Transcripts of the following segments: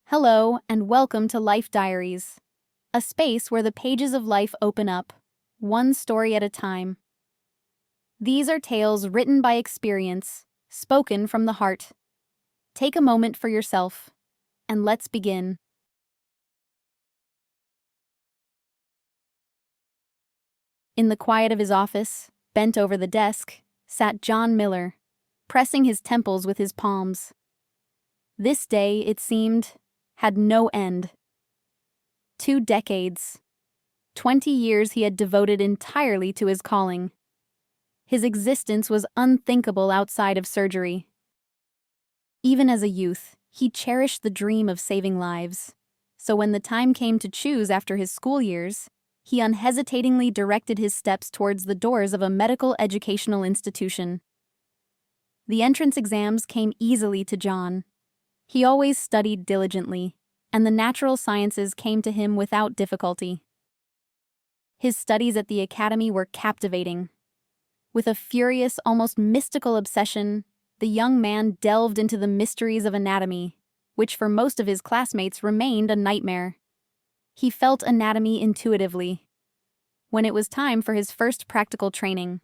Hello, and welcome to Life Diaries, a space where the pages of life open up, one story at a time. These are tales written by experience, spoken from the heart. Take a moment for yourself, and let's begin. In the quiet of his office, bent over the desk, sat John Miller, pressing his temples with his palms. This day, it seemed, had no end. 2 decades. 20 years he had devoted entirely to his calling. His existence was unthinkable outside of surgery. Even as a youth, he cherished the dream of saving lives. So when the time came to choose after his school years, he unhesitatingly directed his steps towards the doors of a medical educational institution. The entrance exams came easily to John. He always studied diligently, and the natural sciences came to him without difficulty. His studies at the academy were captivating. With a furious, almost mystical obsession, the young man delved into the mysteries of anatomy, which for most of his classmates remained a nightmare. He felt anatomy intuitively. When it was time for his first practical training,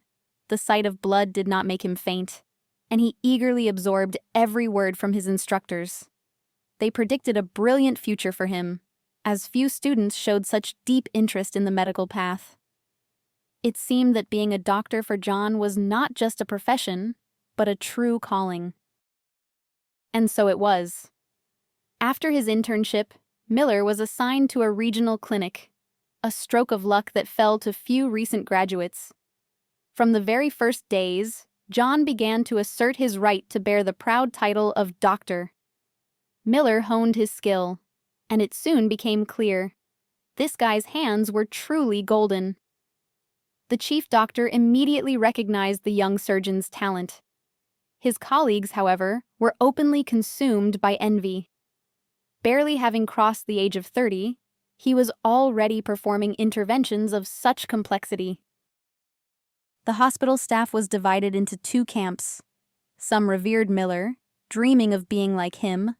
the sight of blood did not make him faint, and he eagerly absorbed every word from his instructors. They predicted a brilliant future for him, as few students showed such deep interest in the medical path. It seemed that being a doctor for John was not just a profession, but a true calling. And so it was. After his internship, Miller was assigned to a regional clinic, a stroke of luck that fell to few recent graduates. From the very first days, John began to assert his right to bear the proud title of doctor. Miller honed his skill, and it soon became clear. This guy's hands were truly golden. The chief doctor immediately recognized the young surgeon's talent. His colleagues, however, were openly consumed by envy. Barely having crossed the age of 30, he was already performing interventions of such complexity. The hospital staff was divided into 2 camps. Some revered Miller, dreaming of being like him,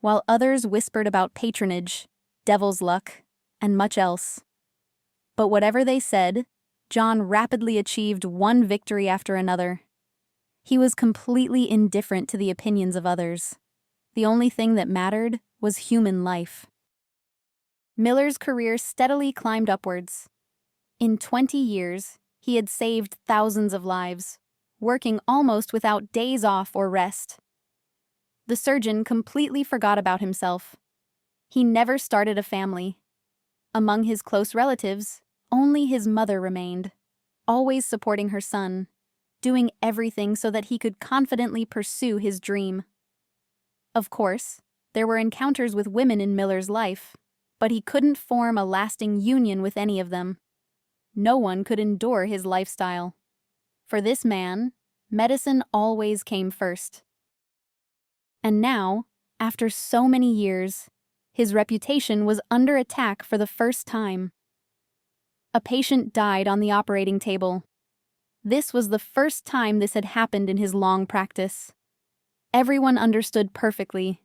while others whispered about patronage, devil's luck, and much else. But whatever they said, John rapidly achieved one victory after another. He was completely indifferent to the opinions of others. The only thing that mattered was human life. Miller's career steadily climbed upwards. In 20 years, he had saved thousands of lives, working almost without days off or rest. The surgeon completely forgot about himself. He never started a family. Among his close relatives, only his mother remained, always supporting her son, doing everything so that he could confidently pursue his dream. Of course, there were encounters with women in Miller's life, but he couldn't form a lasting union with any of them. No one could endure his lifestyle. For this man, medicine always came first. And now, after so many years, his reputation was under attack for the first time. A patient died on the operating table. This was the first time this had happened in his long practice. Everyone understood perfectly.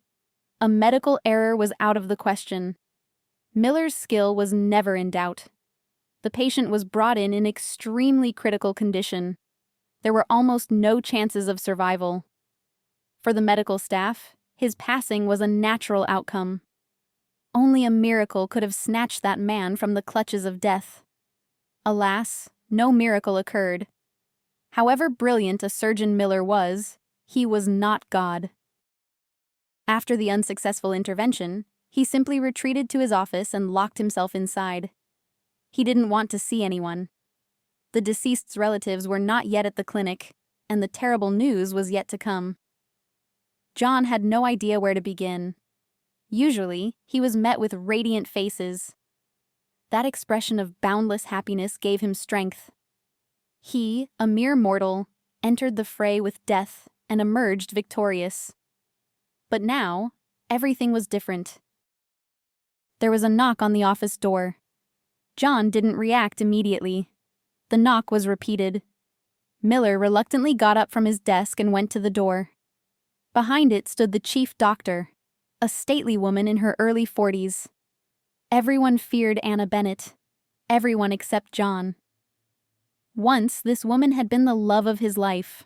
A medical error was out of the question. Miller's skill was never in doubt. The patient was brought in extremely critical condition. There were almost no chances of survival. For the medical staff, his passing was a natural outcome. Only a miracle could have snatched that man from the clutches of death. Alas, no miracle occurred. However brilliant a surgeon Miller was, he was not God. After the unsuccessful intervention, he simply retreated to his office and locked himself inside. He didn't want to see anyone. The deceased's relatives were not yet at the clinic, and the terrible news was yet to come. John had no idea where to begin. Usually, he was met with radiant faces. That expression of boundless happiness gave him strength. He, a mere mortal, entered the fray with death and emerged victorious. But now, everything was different. There was a knock on the office door. John didn't react immediately. The knock was repeated. Miller reluctantly got up from his desk and went to the door. Behind it stood the chief doctor, a stately woman in her early 40s. Everyone feared Anna Bennett. Everyone except John. Once, this woman had been the love of his life.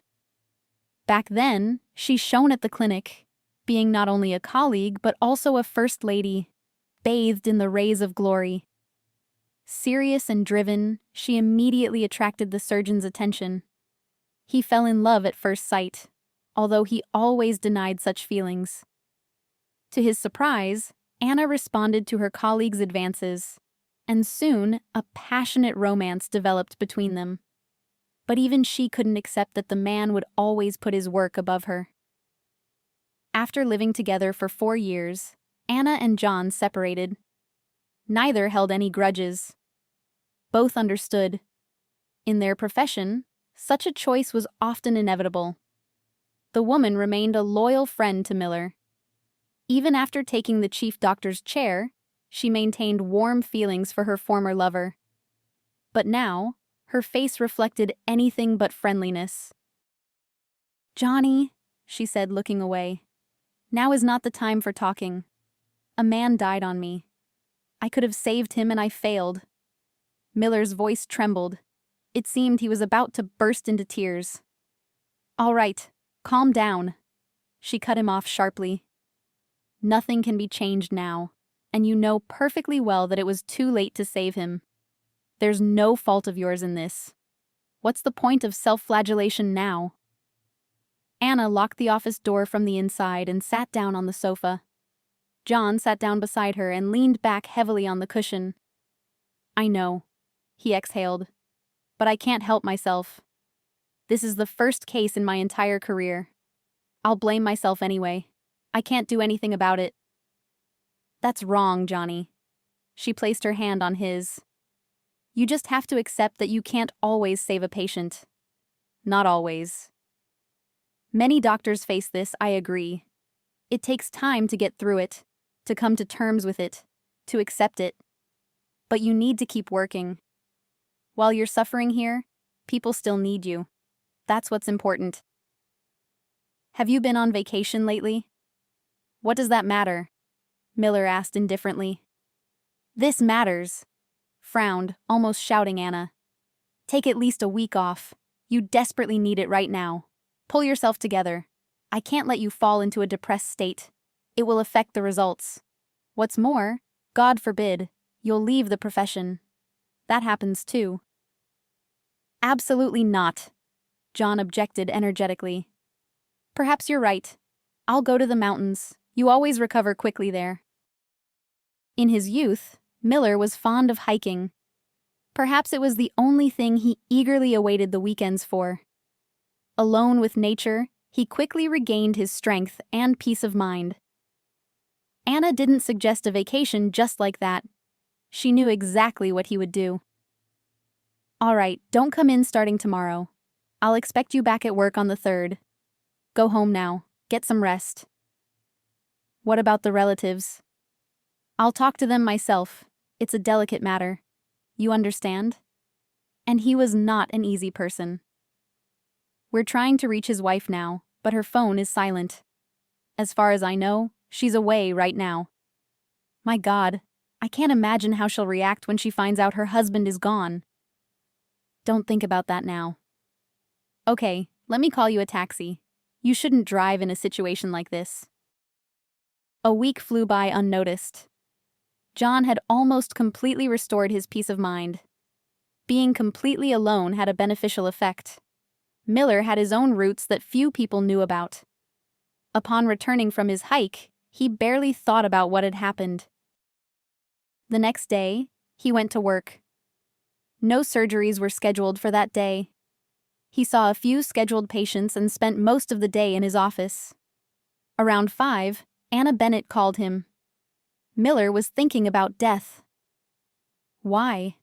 Back then, she shone at the clinic, being not only a colleague but also a first lady, bathed in the rays of glory. Serious and driven, she immediately attracted the surgeon's attention. He fell in love at first sight, although he always denied such feelings. To his surprise, Anna responded to her colleague's advances, and soon a passionate romance developed between them. But even she couldn't accept that the man would always put his work above her. After living together for 4 years, Anna and John separated. Neither held any grudges. Both understood. In their profession, such a choice was often inevitable. The woman remained a loyal friend to Miller. Even after taking the chief doctor's chair, she maintained warm feelings for her former lover. But now, her face reflected anything but friendliness. "Johnny," she said, looking away, "now is not the time for talking. A man died on me. I could have saved him and I failed." Miller's voice trembled. It seemed he was about to burst into tears. "All right, calm down." She cut him off sharply. "Nothing can be changed now, and you know perfectly well that it was too late to save him. There's no fault of yours in this. What's the point of self-flagellation now?" Anna locked the office door from the inside and sat down on the sofa. John sat down beside her and leaned back heavily on the cushion. "I know," he exhaled, "but I can't help myself. This is the first case in my entire career. I'll blame myself anyway. I can't do anything about it." "That's wrong, Johnny." She placed her hand on his. "You just have to accept that you can't always save a patient. Not always. Many doctors face this, I agree. It takes time to get through it, to come to terms with it, to accept it. But you need to keep working. While you're suffering here, people still need you. That's what's important." "Have you been on vacation lately?" "What does that matter?" Miller asked indifferently. "This matters," frowned, almost shouting Anna. "Take at least a week off. You desperately need it right now. Pull yourself together. I can't let you fall into a depressed state. It will affect the results. What's more, God forbid, you'll leave the profession. That happens too." "Absolutely not," John objected energetically. "Perhaps you're right. I'll go to the mountains. You always recover quickly there." In his youth, Miller was fond of hiking. Perhaps it was the only thing he eagerly awaited the weekends for. Alone with nature, he quickly regained his strength and peace of mind. Anna didn't suggest a vacation just like that. She knew exactly what he would do. "All right, don't come in starting tomorrow. I'll expect you back at work on the 3rd. Go home now. Get some rest." "What about the relatives?" "I'll talk to them myself. It's a delicate matter. You understand?" And he was not an easy person. "We're trying to reach his wife now, but her phone is silent. As far as I know, she's away right now. My God, I can't imagine how she'll react when she finds out her husband is gone." "Don't think about that now." "Okay, let me call you a taxi. You shouldn't drive in a situation like this." A week flew by unnoticed. John had almost completely restored his peace of mind. Being completely alone had a beneficial effect. Miller had his own roots that few people knew about. Upon returning from his hike, he barely thought about what had happened. The next day, he went to work. No surgeries were scheduled for that day. He saw a few scheduled patients and spent most of the day in his office. Around 5, Anna Bennett called him. Miller was thinking about death. Why?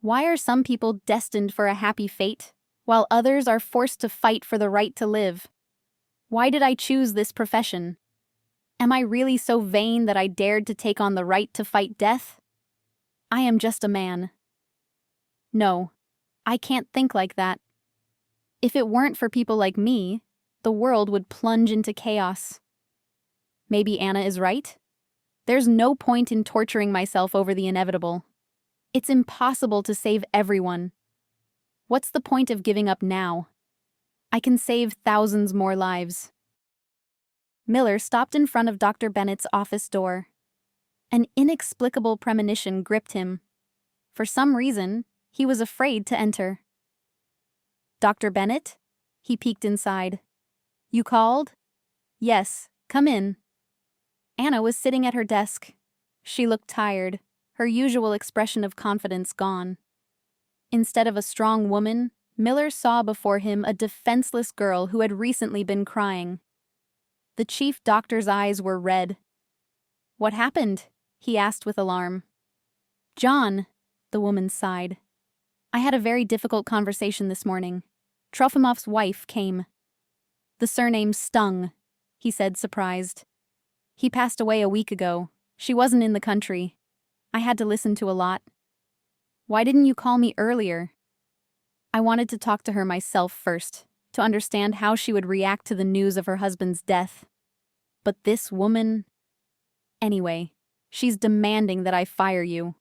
Why are some people destined for a happy fate, while others are forced to fight for the right to live? Why did I choose this profession? Am I really so vain that I dared to take on the right to fight death? I am just a man. No, I can't think like that. If it weren't for people like me, the world would plunge into chaos. Maybe Anna is right? There's no point in torturing myself over the inevitable. It's impossible to save everyone. What's the point of giving up now? I can save thousands more lives. Miller stopped in front of Dr. Bennett's office door. An inexplicable premonition gripped him. For some reason, he was afraid to enter. Dr. Bennett? He peeked inside. You called? Yes, come in. Anna was sitting at her desk. She looked tired, her usual expression of confidence gone. Instead of a strong woman, Miller saw before him a defenseless girl who had recently been crying. The chief doctor's eyes were red. What happened? He asked with alarm. John, the woman sighed. I had a very difficult conversation this morning. Trofimov's wife came. The surname stung, he said, surprised. He passed away a week ago. She wasn't in the country. I had to listen to a lot. Why didn't you call me earlier? I wanted to talk to her myself first, to understand how she would react to the news of her husband's death. But this woman... Anyway, she's demanding that I fire you.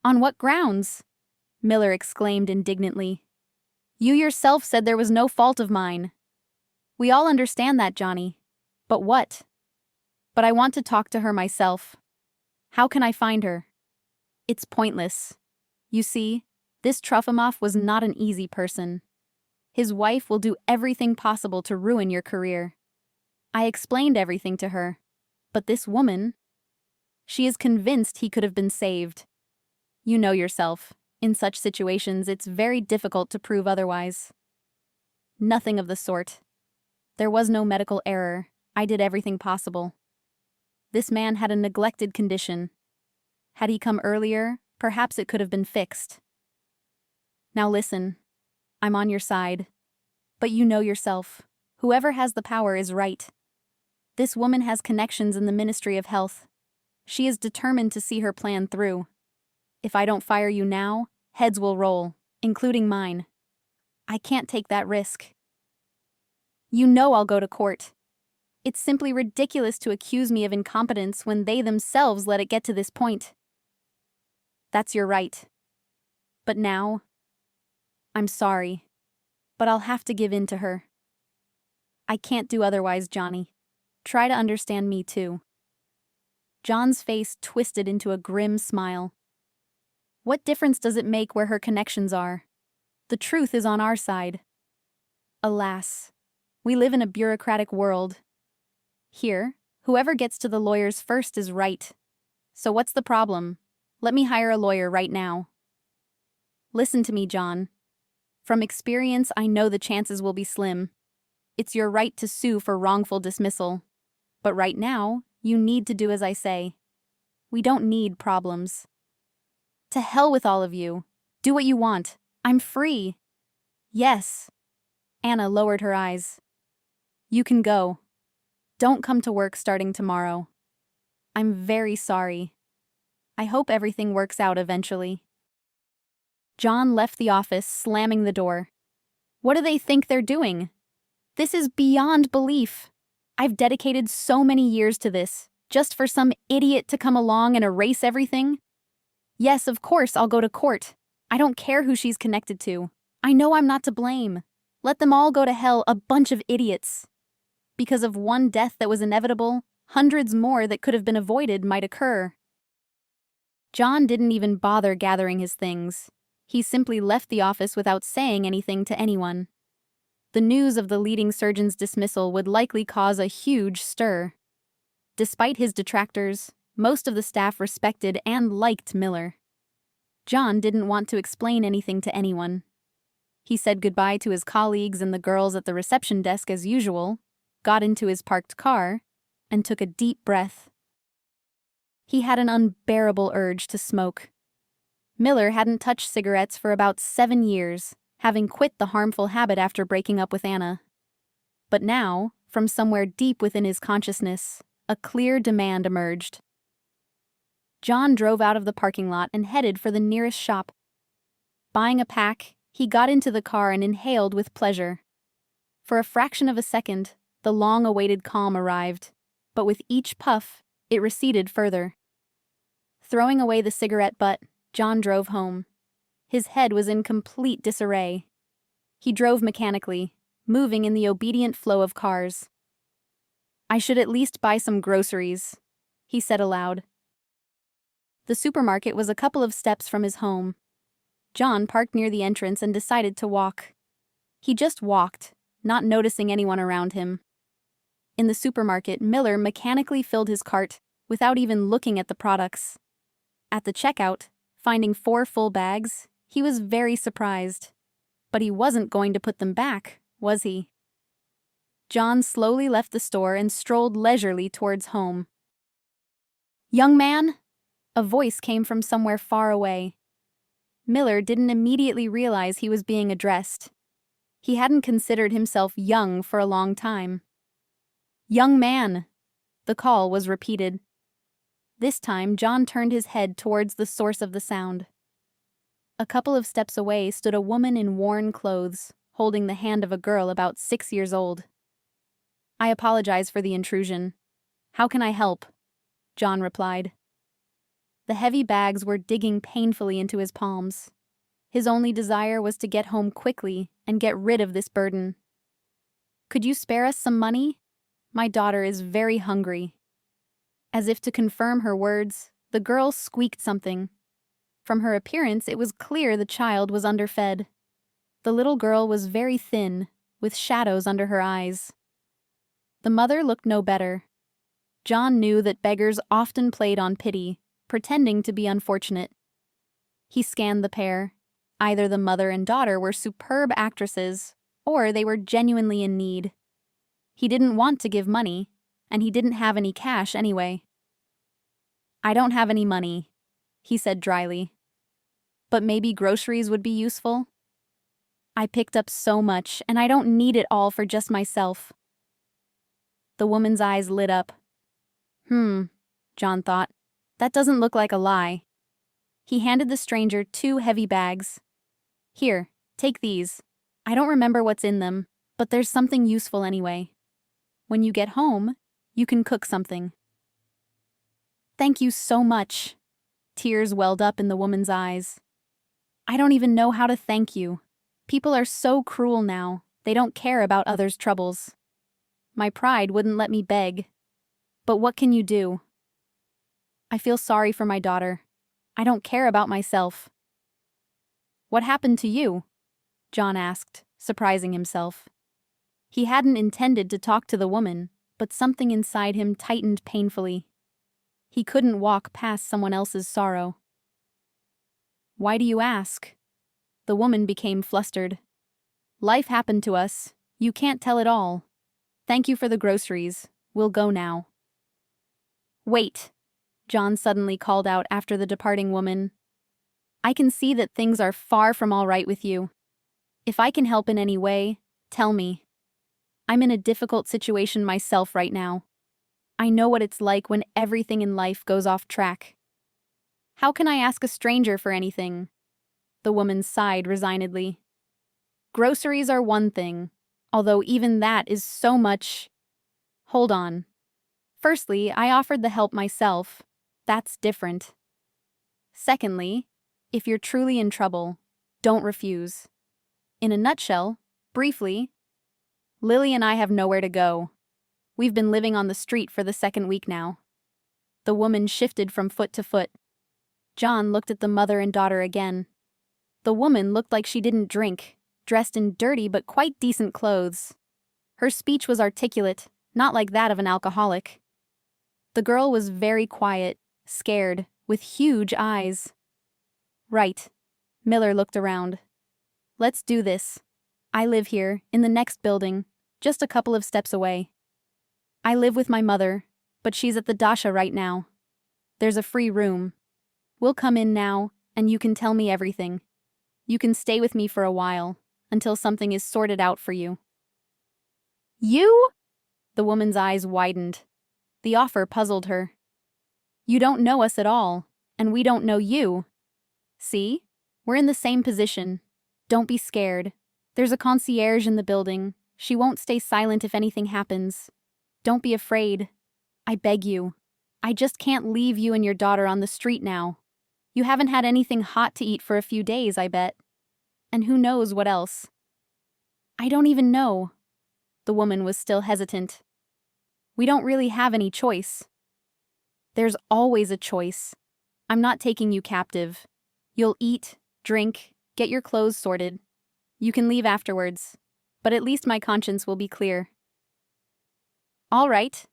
On what grounds? Miller exclaimed indignantly. You yourself said there was no fault of mine. We all understand that, Johnny. But what? But I want to talk to her myself. How can I find her? It's pointless. You see, this Trofimov was not an easy person. His wife will do everything possible to ruin your career. I explained everything to her. But this woman... She is convinced he could have been saved. You know yourself. In such situations, it's very difficult to prove otherwise. Nothing of the sort. There was no medical error. I did everything possible. This man had a neglected condition. Had he come earlier, perhaps it could have been fixed. Now listen. I'm on your side. But you know yourself. Whoever has the power is right. This woman has connections in the Ministry of Health. She is determined to see her plan through. If I don't fire you now, heads will roll, including mine. I can't take that risk. You know I'll go to court. It's simply ridiculous to accuse me of incompetence when they themselves let it get to this point. That's your right. But now, I'm sorry, but I'll have to give in to her. I can't do otherwise, Johnny. Try to understand me too. John's face twisted into a grim smile. What difference does it make where her connections are? The truth is on our side. Alas, we live in a bureaucratic world. Here, whoever gets to the lawyers first is right. So what's the problem? Let me hire a lawyer right now. Listen to me, John. From experience, I know the chances will be slim. It's your right to sue for wrongful dismissal. But right now, you need to do as I say. We don't need problems. To hell with all of you. Do what you want. I'm free. Yes. Anna lowered her eyes. You can go. Don't come to work starting tomorrow. I'm very sorry. I hope everything works out eventually. John left the office, slamming the door. What do they think they're doing? This is beyond belief. I've dedicated so many years to this, just for some idiot to come along and erase everything? Yes, of course, I'll go to court. I don't care who she's connected to. I know I'm not to blame. Let them all go to hell, a bunch of idiots. Because of one death that was inevitable, hundreds more that could have been avoided might occur. John didn't even bother gathering his things. He simply left the office without saying anything to anyone. The news of the leading surgeon's dismissal would likely cause a huge stir. Despite his detractors, most of the staff respected and liked Miller. John didn't want to explain anything to anyone. He said goodbye to his colleagues and the girls at the reception desk as usual, got into his parked car, and took a deep breath. He had an unbearable urge to smoke. Miller hadn't touched cigarettes for about 7 years, having quit the harmful habit after breaking up with Anna. But now, from somewhere deep within his consciousness, a clear demand emerged. John drove out of the parking lot and headed for the nearest shop. Buying a pack, he got into the car and inhaled with pleasure. For a fraction of a second, the long-awaited calm arrived. but with each puff, it receded further. Throwing away the cigarette butt, John drove home. His head was in complete disarray. He drove mechanically, moving in the obedient flow of cars. "I should at least buy some groceries," he said aloud. The supermarket was a couple of steps from his home. John parked near the entrance and decided to walk. He just walked, not noticing anyone around him. In the supermarket, Miller mechanically filled his cart without even looking at the products. At the checkout, finding 4 full bags, he was very surprised. But he wasn't going to put them back, was he? John slowly left the store and strolled leisurely towards home. "Young man?" A voice came from somewhere far away. Miller didn't immediately realize he was being addressed. He hadn't considered himself young for a long time. "Young man!" The call was repeated. This time, John turned his head towards the source of the sound. A couple of steps away stood a woman in worn clothes, holding the hand of a girl about 6 years old. "I apologize for the intrusion. How can I help?" John replied. The heavy bags were digging painfully into his palms. His only desire was to get home quickly and get rid of this burden. "Could you spare us some money? My daughter is very hungry." As if to confirm her words, the girl squeaked something. From her appearance, it was clear the child was underfed. The little girl was very thin, with shadows under her eyes. The mother looked no better. John knew that beggars often played on pity, pretending to be unfortunate. He scanned the pair. Either the mother and daughter were superb actresses, or they were genuinely in need. He didn't want to give money, and he didn't have any cash anyway. "I don't have any money," he said dryly. "But maybe groceries would be useful? I picked up so much, and I don't need it all for just myself." The woman's eyes lit up. John thought. That doesn't look like a lie. He handed the stranger 2 heavy bags. "Here, take these. I don't remember what's in them, but there's something useful anyway. When you get home, you can cook something." "Thank you so much." Tears welled up in the woman's eyes. "I don't even know how to thank you. People are so cruel now. They don't care about others' troubles. My pride wouldn't let me beg. But what can you do? I feel sorry for my daughter. I don't care about myself." "What happened to you?" John asked, surprising himself. He hadn't intended to talk to the woman, but something inside him tightened painfully. He couldn't walk past someone else's sorrow. "Why do you ask?" The woman became flustered. "Life happened to us. You can't tell it all. Thank you for the groceries. We'll go now." "Wait," John suddenly called out after the departing woman. "I can see that things are far from all right with you. If I can help in any way, tell me. I'm in a difficult situation myself right now. I know what it's like when everything in life goes off track. How can I ask a stranger for anything?" The woman sighed resignedly. "Groceries are one thing, although even that is so much—" "Hold on. Firstly, I offered the help myself. That's different. Secondly, if you're truly in trouble, don't refuse. In a nutshell, briefly, Lily and I have nowhere to go. We've been living on the street for the 2nd week now." The woman shifted from foot to foot. John looked at the mother and daughter again. The woman looked like she didn't drink, dressed in dirty but quite decent clothes. Her speech was articulate, not like that of an alcoholic. The girl was very quiet, scared, with huge eyes. "Right." Miller looked around. "Let's do this. I live here, in the next building, just a couple of steps away. I live with my mother, but she's at the Dasha right now. There's a free room. We'll come in now, and you can tell me everything. You can stay with me for a while, until something is sorted out for you." "You?" The woman's eyes widened. The offer puzzled her. "You don't know us at all, and we don't know you. See? We're in the same position. Don't be scared. There's a concierge in the building. She won't stay silent if anything happens. Don't be afraid." I beg you. I just can't leave you and your daughter on the street now. You haven't had anything hot to eat for a few days, I bet. And who knows what else. I don't even know. The woman was still hesitant. We don't really have any choice. There's always a choice. I'm not taking you captive. You'll eat, drink, get your clothes sorted. You can leave afterwards, but at least my conscience will be clear. All right,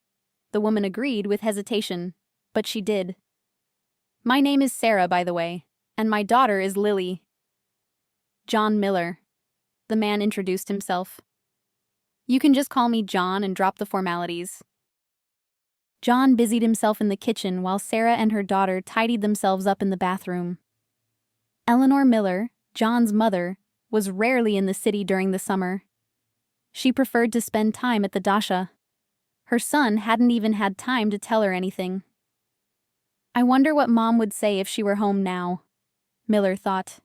the woman agreed with hesitation, but she did. My name is Sarah, by the way, and my daughter is Lily. John Miller. The man introduced himself. You can just call me John and drop the formalities. John busied himself in the kitchen while Sarah and her daughter tidied themselves up in the bathroom. Eleanor Miller, John's mother, was rarely in the city during the summer. She preferred to spend time at the dacha. Her son hadn't even had time to tell her anything. I wonder what Mom would say if she were home now, Miller thought.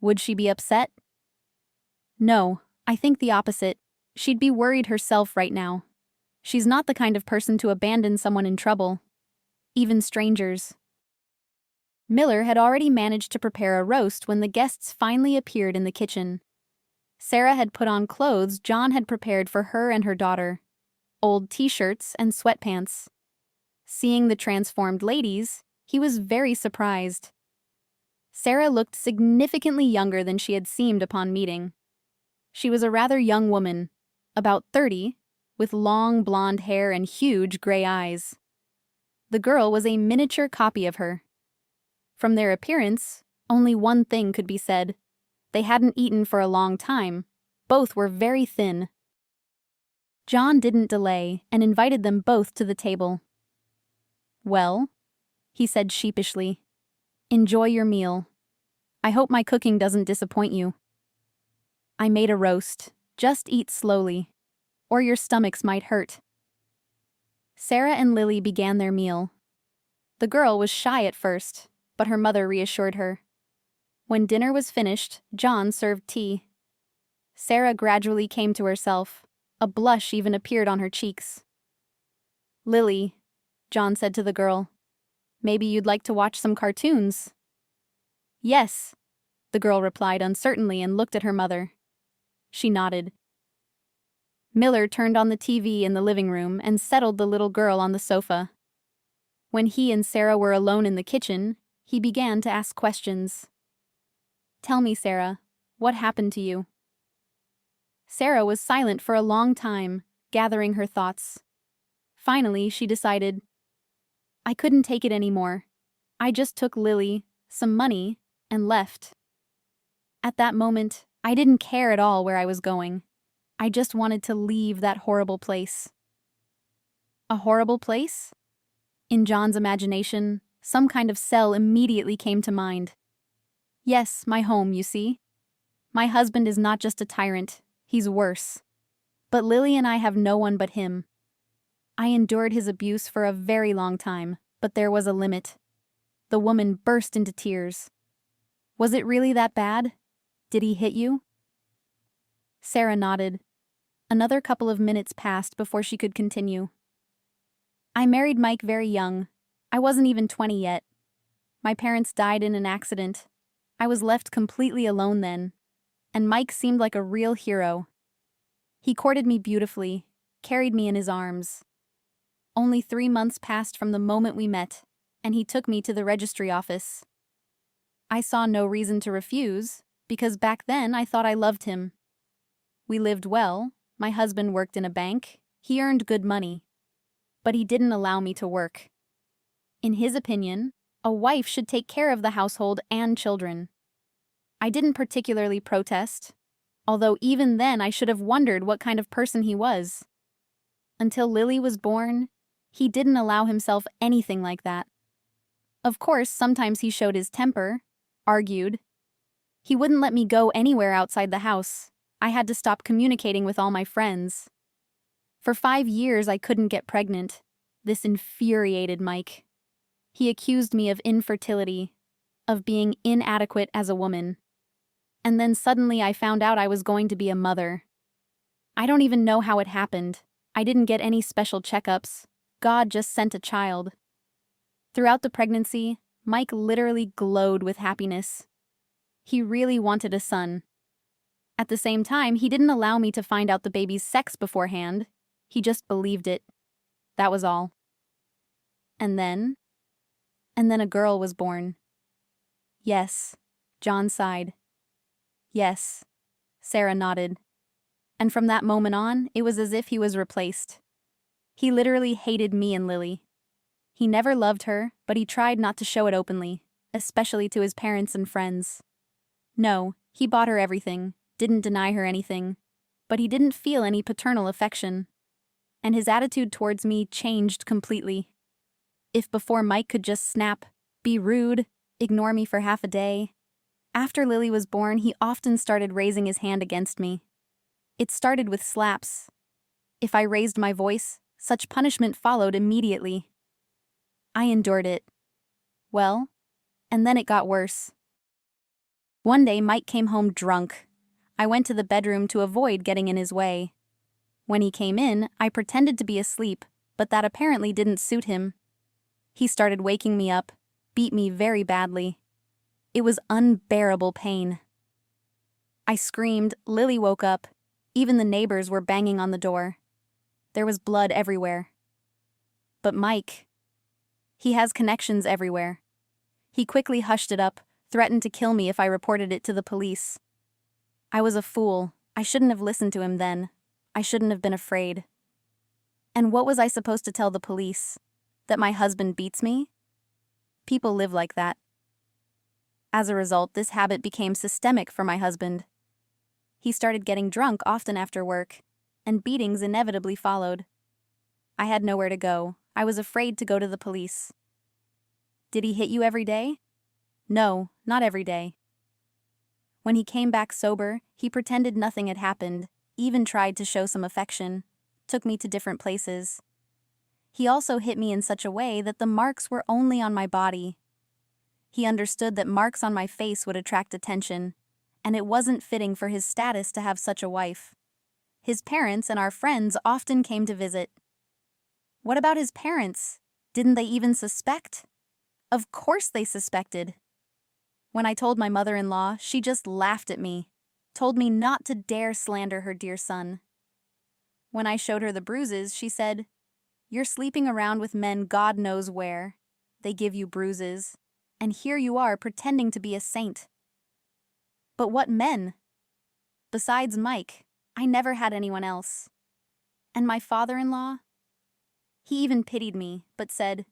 Would she be upset? No, I think the opposite. She'd be worried herself right now. She's not the kind of person to abandon someone in trouble, even strangers. Miller had already managed to prepare a roast when the guests finally appeared in the kitchen. Sarah had put on clothes John had prepared for her and her daughter, old t-shirts and sweatpants. Seeing the transformed ladies, he was very surprised. Sarah looked significantly younger than she had seemed upon meeting. She was a rather young woman, about 30, with long blonde hair and huge gray eyes. The girl was a miniature copy of her. From their appearance, only one thing could be said. They hadn't eaten for a long time. Both were very thin. John didn't delay and invited them both to the table. Well, he said sheepishly, enjoy your meal. I hope my cooking doesn't disappoint you. I made a roast. Just eat slowly, or your stomachs might hurt. Sarah and Lily began their meal. The girl was shy at first, but her mother reassured her. When dinner was finished, John served tea. Sarah gradually came to herself. A blush even appeared on her cheeks. Lily, John said to the girl, maybe you'd like to watch some cartoons? Yes, the girl replied uncertainly and looked at her mother. She nodded. Miller turned on the TV in the living room and settled the little girl on the sofa. When he and Sarah were alone in the kitchen, he began to ask questions. Tell me, Sarah, what happened to you? Sarah was silent for a long time, gathering her thoughts. Finally, she decided, I couldn't take it anymore. I just took Lily, some money, and left. At that moment, I didn't care at all where I was going. I just wanted to leave that horrible place. A horrible place? In John's imagination, some kind of cell immediately came to mind. Yes, my home, you see. My husband is not just a tyrant, he's worse. But Lily and I have no one but him. I endured his abuse for a very long time, but there was a limit. The woman burst into tears. Was it really that bad? Did he hit you? Sarah nodded. Another couple of minutes passed before she could continue. I married Mike very young. I wasn't even 20 yet. My parents died in an accident. I was left completely alone then, and Mike seemed like a real hero. He courted me beautifully, carried me in his arms. Only 3 months passed from the moment we met, and he took me to the registry office. I saw no reason to refuse, because back then I thought I loved him. We lived well. My husband worked in a bank. He earned good money. But he didn't allow me to work. In his opinion, a wife should take care of the household and children. I didn't particularly protest, although even then I should have wondered what kind of person he was. Until Lily was born, he didn't allow himself anything like that. Of course, sometimes he showed his temper, argued. He wouldn't let me go anywhere outside the house. I had to stop communicating with all my friends. For 5 years, I couldn't get pregnant. This infuriated Mike. He accused me of infertility, of being inadequate as a woman. And then suddenly I found out I was going to be a mother. I don't even know how it happened. I didn't get any special checkups. God just sent a child. Throughout the pregnancy, Mike literally glowed with happiness. He really wanted a son. At the same time, he didn't allow me to find out the baby's sex beforehand. He just believed it. That was all. And then a girl was born. Yes, John sighed. Yes, Sarah nodded. And from that moment on, it was as if he was replaced. He literally hated me and Lily. He never loved her, but he tried not to show it openly, especially to his parents and friends. No, he bought her everything, didn't deny her anything, but he didn't feel any paternal affection. And his attitude towards me changed completely. If before Mike could just snap, be rude, ignore me for half a day, after Lily was born, he often started raising his hand against me. It started with slaps. If I raised my voice, such punishment followed immediately. I endured it. Well, and then it got worse. One day, Mike came home drunk. I went to the bedroom to avoid getting in his way. When he came in, I pretended to be asleep, but that apparently didn't suit him. He started waking me up, beat me very badly. It was unbearable pain. I screamed, Lily woke up. Even the neighbors were banging on the door. There was blood everywhere. But Mike, he has connections everywhere. He quickly hushed it up, threatened to kill me if I reported it to the police. I was a fool. I shouldn't have listened to him then. I shouldn't have been afraid. And what was I supposed to tell the police? That my husband beats me? People live like that. As a result, this habit became systemic for my husband. He started getting drunk often after work, and beatings inevitably followed. I had nowhere to go. I was afraid to go to the police. Did he hit you every day? No, not every day. When he came back sober, he pretended nothing had happened, even tried to show some affection, took me to different places. He also hit me in such a way that the marks were only on my body. He understood that marks on my face would attract attention, and it wasn't fitting for his status to have such a wife. His parents and our friends often came to visit. What about his parents? Didn't they even suspect? Of course they suspected. When I told my mother-in-law, she just laughed at me, told me not to dare slander her dear son. When I showed her the bruises, she said, "You're sleeping around with men God knows where. They give you bruises. And here you are pretending to be a saint." But what men? Besides Mike, I never had anyone else. And my father-in-law? He even pitied me, but said,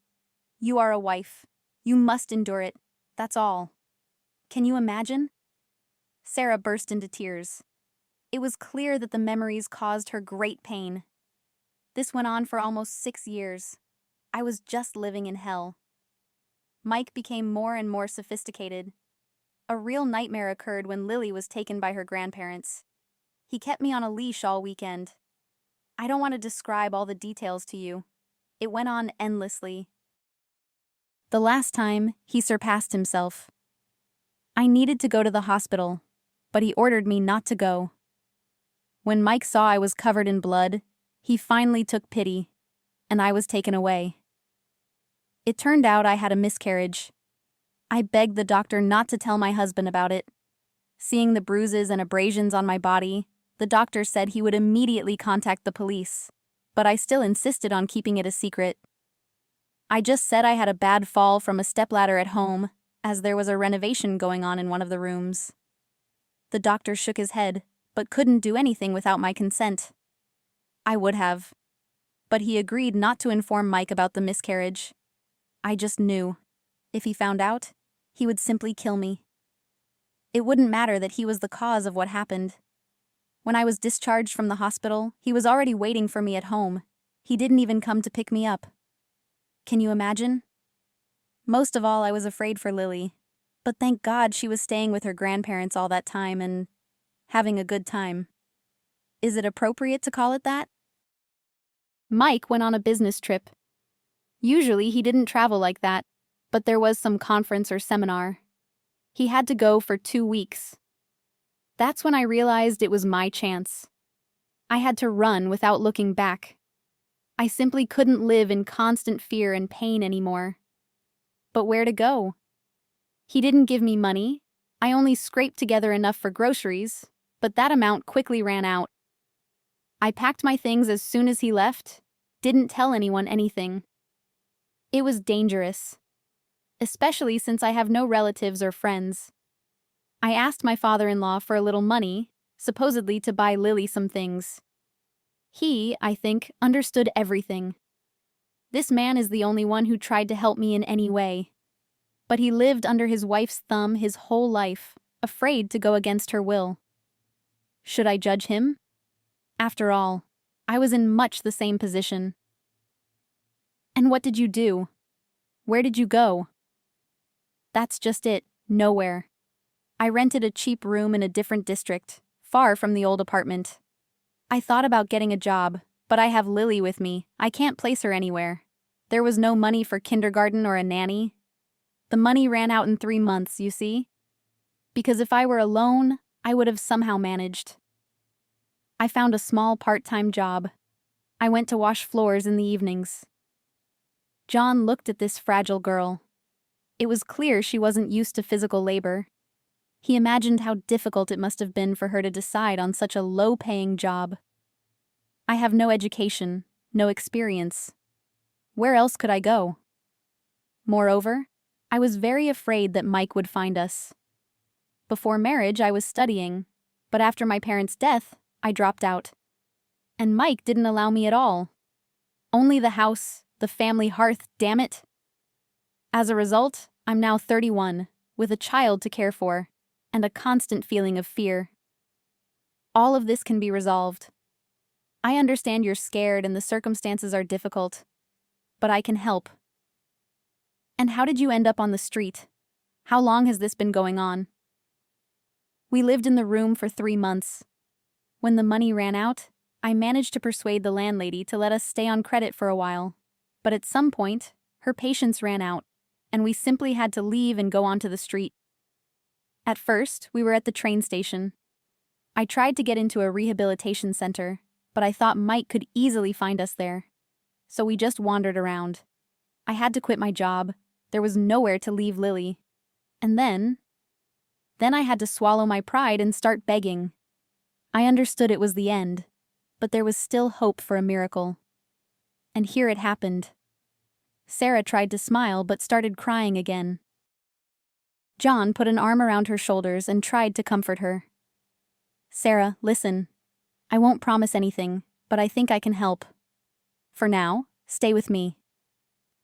"You are a wife. You must endure it. That's all." Can you imagine? Sarah burst into tears. It was clear that the memories caused her great pain. This went on for almost 6 years. I was just living in hell. Mike became more and more sophisticated. A real nightmare occurred when Lily was taken by her grandparents. He kept me on a leash all weekend. I don't want to describe all the details to you. It went on endlessly. The last time, he surpassed himself. I needed to go to the hospital, but he ordered me not to go. When Mike saw I was covered in blood, he finally took pity, and I was taken away. It turned out I had a miscarriage. I begged the doctor not to tell my husband about it. Seeing the bruises and abrasions on my body, the doctor said he would immediately contact the police, but I still insisted on keeping it a secret. I just said I had a bad fall from a stepladder at home, as there was a renovation going on in one of the rooms. The doctor shook his head, but couldn't do anything without my consent. I would have, but he agreed not to inform Mike about the miscarriage. I just knew. If he found out, he would simply kill me. It wouldn't matter that he was the cause of what happened. When I was discharged from the hospital, he was already waiting for me at home. He didn't even come to pick me up. Can you imagine? Most of all, I was afraid for Lily. But thank God she was staying with her grandparents all that time and having a good time. Is it appropriate to call it that? Mike went on a business trip. Usually he didn't travel like that, but there was some conference or seminar. He had to go for 2 weeks. That's when I realized it was my chance. I had to run without looking back. I simply couldn't live in constant fear and pain anymore. But where to go? He didn't give me money. I only scraped together enough for groceries, but that amount quickly ran out. I packed my things as soon as he left, didn't tell anyone anything. It was dangerous, especially since I have no relatives or friends. I asked my father-in-law for a little money, supposedly to buy Lily some things. He, I think, understood everything. This man is the only one who tried to help me in any way. But he lived under his wife's thumb his whole life, afraid to go against her will. Should I judge him? After all, I was in much the same position. And what did you do? Where did you go? That's just it, nowhere. I rented a cheap room in a different district, far from the old apartment. I thought about getting a job, but I have Lily with me. I can't place her anywhere. There was no money for kindergarten or a nanny. The money ran out in 3 months, you see? Because if I were alone, I would have somehow managed. I found a small part-time job. I went to wash floors in the evenings. John looked at this fragile girl. It was clear she wasn't used to physical labor. He imagined how difficult it must have been for her to decide on such a low-paying job. I have no education, no experience. Where else could I go? Moreover, I was very afraid that Mike would find us. Before marriage, I was studying, but after my parents' death, I dropped out. And Mike didn't allow me at all. Only the house, the family hearth, damn it. As a result, I'm now 31, with a child to care for, and a constant feeling of fear. All of this can be resolved. I understand you're scared and the circumstances are difficult, but I can help. And how did you end up on the street? How long has this been going on? We lived in the room for 3 months. When the money ran out, I managed to persuade the landlady to let us stay on credit for a while. But at some point, her patience ran out, and we simply had to leave and go onto the street. At first, we were at the train station. I tried to get into a rehabilitation center, but I thought Mike could easily find us there. So we just wandered around. I had to quit my job. There was nowhere to leave Lily. And then I had to swallow my pride and start begging. I understood it was the end, but there was still hope for a miracle. And here it happened. Sarah tried to smile but started crying again. John put an arm around her shoulders and tried to comfort her. Sarah, listen. I won't promise anything, but I think I can help. For now, stay with me.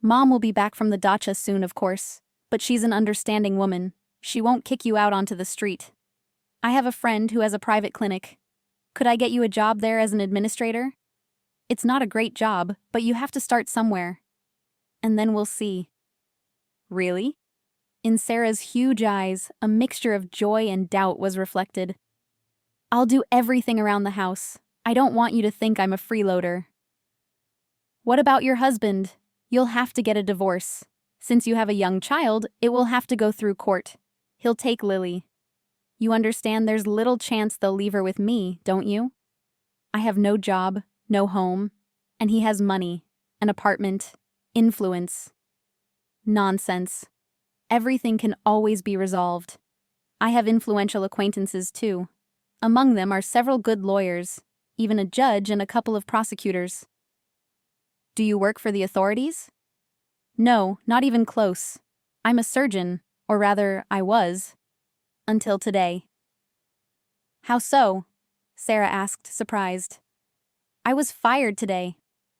Mom will be back from the dacha soon, of course, but she's an understanding woman. She won't kick you out onto the street. I have a friend who has a private clinic. Could I get you a job there as an administrator? It's not a great job, but you have to start somewhere. And then we'll see. Really? In Sarah's huge eyes, a mixture of joy and doubt was reflected. I'll do everything around the house. I don't want you to think I'm a freeloader. What about your husband? You'll have to get a divorce. Since you have a young child, it will have to go through court. He'll take Lily. You understand there's little chance they'll leave her with me, don't you? I have no job, no home, and he has money, an apartment, influence. Nonsense. Everything can always be resolved. I have influential acquaintances too. Among them are several good lawyers, even a judge and a couple of prosecutors. Do you work for the authorities? No, not even close. I'm a surgeon, or rather, I was. Until today. How so? Sarah asked, surprised. I was fired today.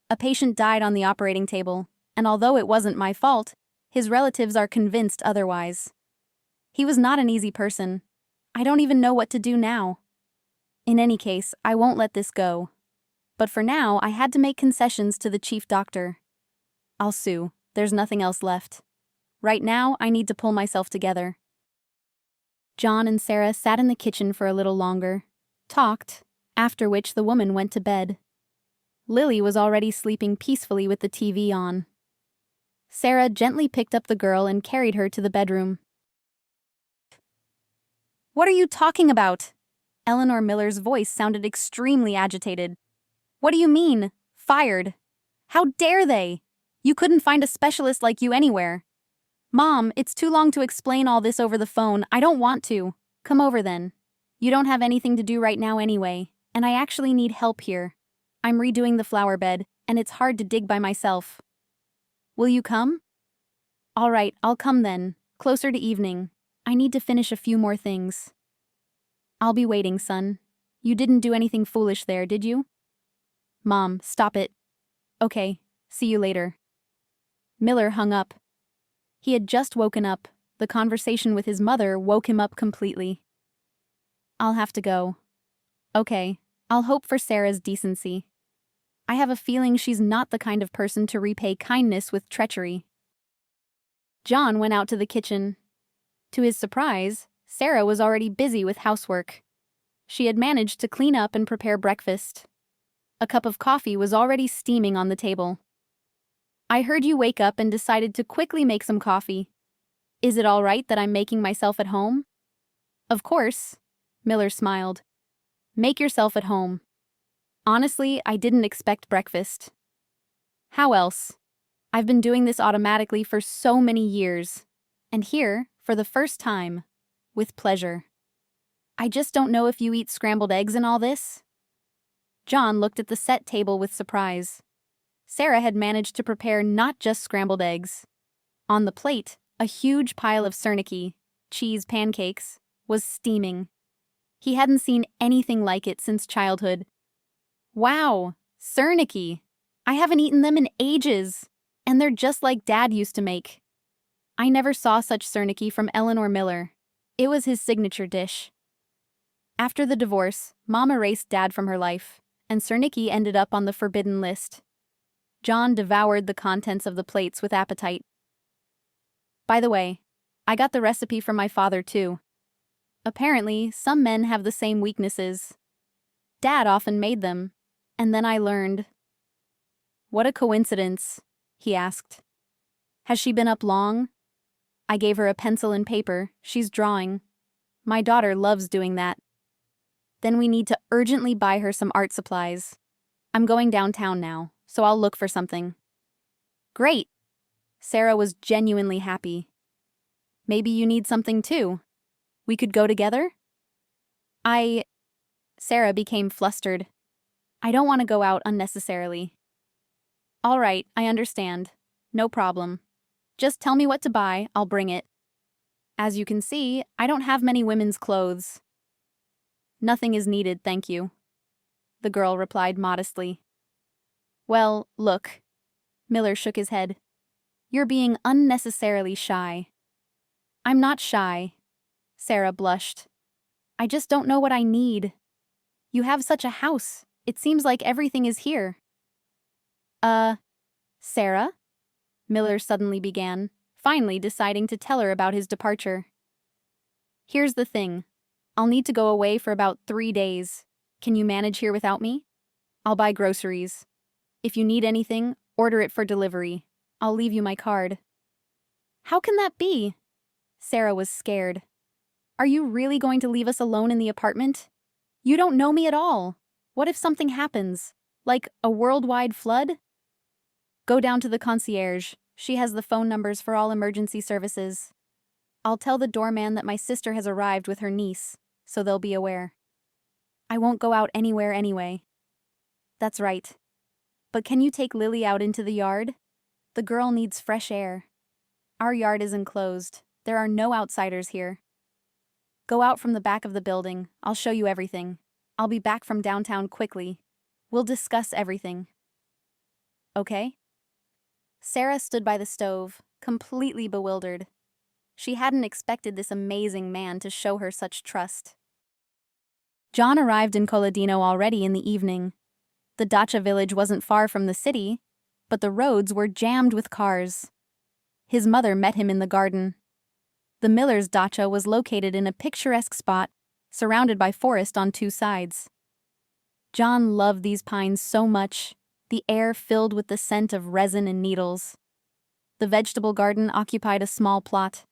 A patient died on the operating table, and although it wasn't my fault, his relatives are convinced otherwise. He was not an easy person. I don't even know what to do now. In any case, I won't let this go. But for now, I had to make concessions to the chief doctor. I'll sue. There's nothing else left. Right now, I need to pull myself together. John and Sarah sat in the kitchen for a little longer, talked, after which the woman went to bed. Lily was already sleeping peacefully with the TV on. Sarah gently picked up the girl and carried her to the bedroom. What are you talking about? Eleanor Miller's voice sounded extremely agitated. What do you mean, fired? How dare they? You couldn't find a specialist like you anywhere. Mom, it's too long to explain all this over the phone. I don't want to. Come over then. You don't have anything to do right now anyway, and I actually need help here. I'm redoing the flower bed, and it's hard to dig by myself. Will you come? All right, I'll come then, closer to evening. I need to finish a few more things. I'll be waiting, son. You didn't do anything foolish there, did you? Mom, stop it. Okay, see you later. Miller hung up. He had just woken up. The conversation with his mother woke him up completely. I'll have to go. Okay, I'll hope for Sarah's decency. I have a feeling she's not the kind of person to repay kindness with treachery. John went out to the kitchen. To his surprise, Sarah was already busy with housework. She had managed to clean up and prepare breakfast. A cup of coffee was already steaming on the table. I heard you wake up and decided to quickly make some coffee. Is it all right that I'm making myself at home? Of course, Miller smiled. Make yourself at home. Honestly, I didn't expect breakfast. How else? I've been doing this automatically for so many years. And here, for the first time, with pleasure. I just don't know if you eat scrambled eggs and all this. John looked at the set table with surprise. Sarah had managed to prepare not just scrambled eggs. On the plate, a huge pile of Serniki, cheese pancakes, was steaming. He hadn't seen anything like it since childhood. Wow, Serniki! I haven't eaten them in ages, and they're just like Dad used to make. I never saw such Serniki from Eleanor Miller. It was his signature dish. After the divorce, Mom erased Dad from her life, and Serniki ended up on the forbidden list. John devoured the contents of the plates with appetite. By the way, I got the recipe from my father too. Apparently, some men have the same weaknesses. Dad often made them, and then I learned. What a coincidence, he asked. Has she been up long? I gave her a pencil and paper. She's drawing. My daughter loves doing that. Then we need to urgently buy her some art supplies. I'm going downtown now, so I'll look for something. Great! Sarah was genuinely happy. Maybe you need something too. We could go together? Sarah became flustered. I don't want to go out unnecessarily. All right, I understand. No problem. Just tell me what to buy, I'll bring it. As you can see, I don't have many women's clothes. Nothing is needed, thank you. The girl replied modestly. Well, look. Miller shook his head. You're being unnecessarily shy. I'm not shy. Sarah blushed. I just don't know what I need. You have such a house. It seems like everything is here. Sarah? Miller suddenly began, finally deciding to tell her about his departure. Here's the thing. I'll need to go away for about 3 days. Can you manage here without me? I'll buy groceries. If you need anything, order it for delivery. I'll leave you my card. How can that be? Sarah was scared. Are you really going to leave us alone in the apartment? You don't know me at all. What if something happens? Like a worldwide flood? Go down to the concierge. She has the phone numbers for all emergency services. I'll tell the doorman that my sister has arrived with her niece, so they'll be aware. I won't go out anywhere anyway. That's right. But can you take Lily out into the yard? The girl needs fresh air. Our yard is enclosed. There are no outsiders here. Go out from the back of the building. I'll show you everything. I'll be back from downtown quickly. We'll discuss everything. Okay? Sarah stood by the stove, completely bewildered. She hadn't expected this amazing man to show her such trust. John arrived in Coladino already in the evening. The dacha village wasn't far from the city, but the roads were jammed with cars. His mother met him in the garden. The Miller's dacha was located in a picturesque spot, surrounded by forest on 2 sides. John loved these pines so much, the air filled with the scent of resin and needles. The vegetable garden occupied a small plot.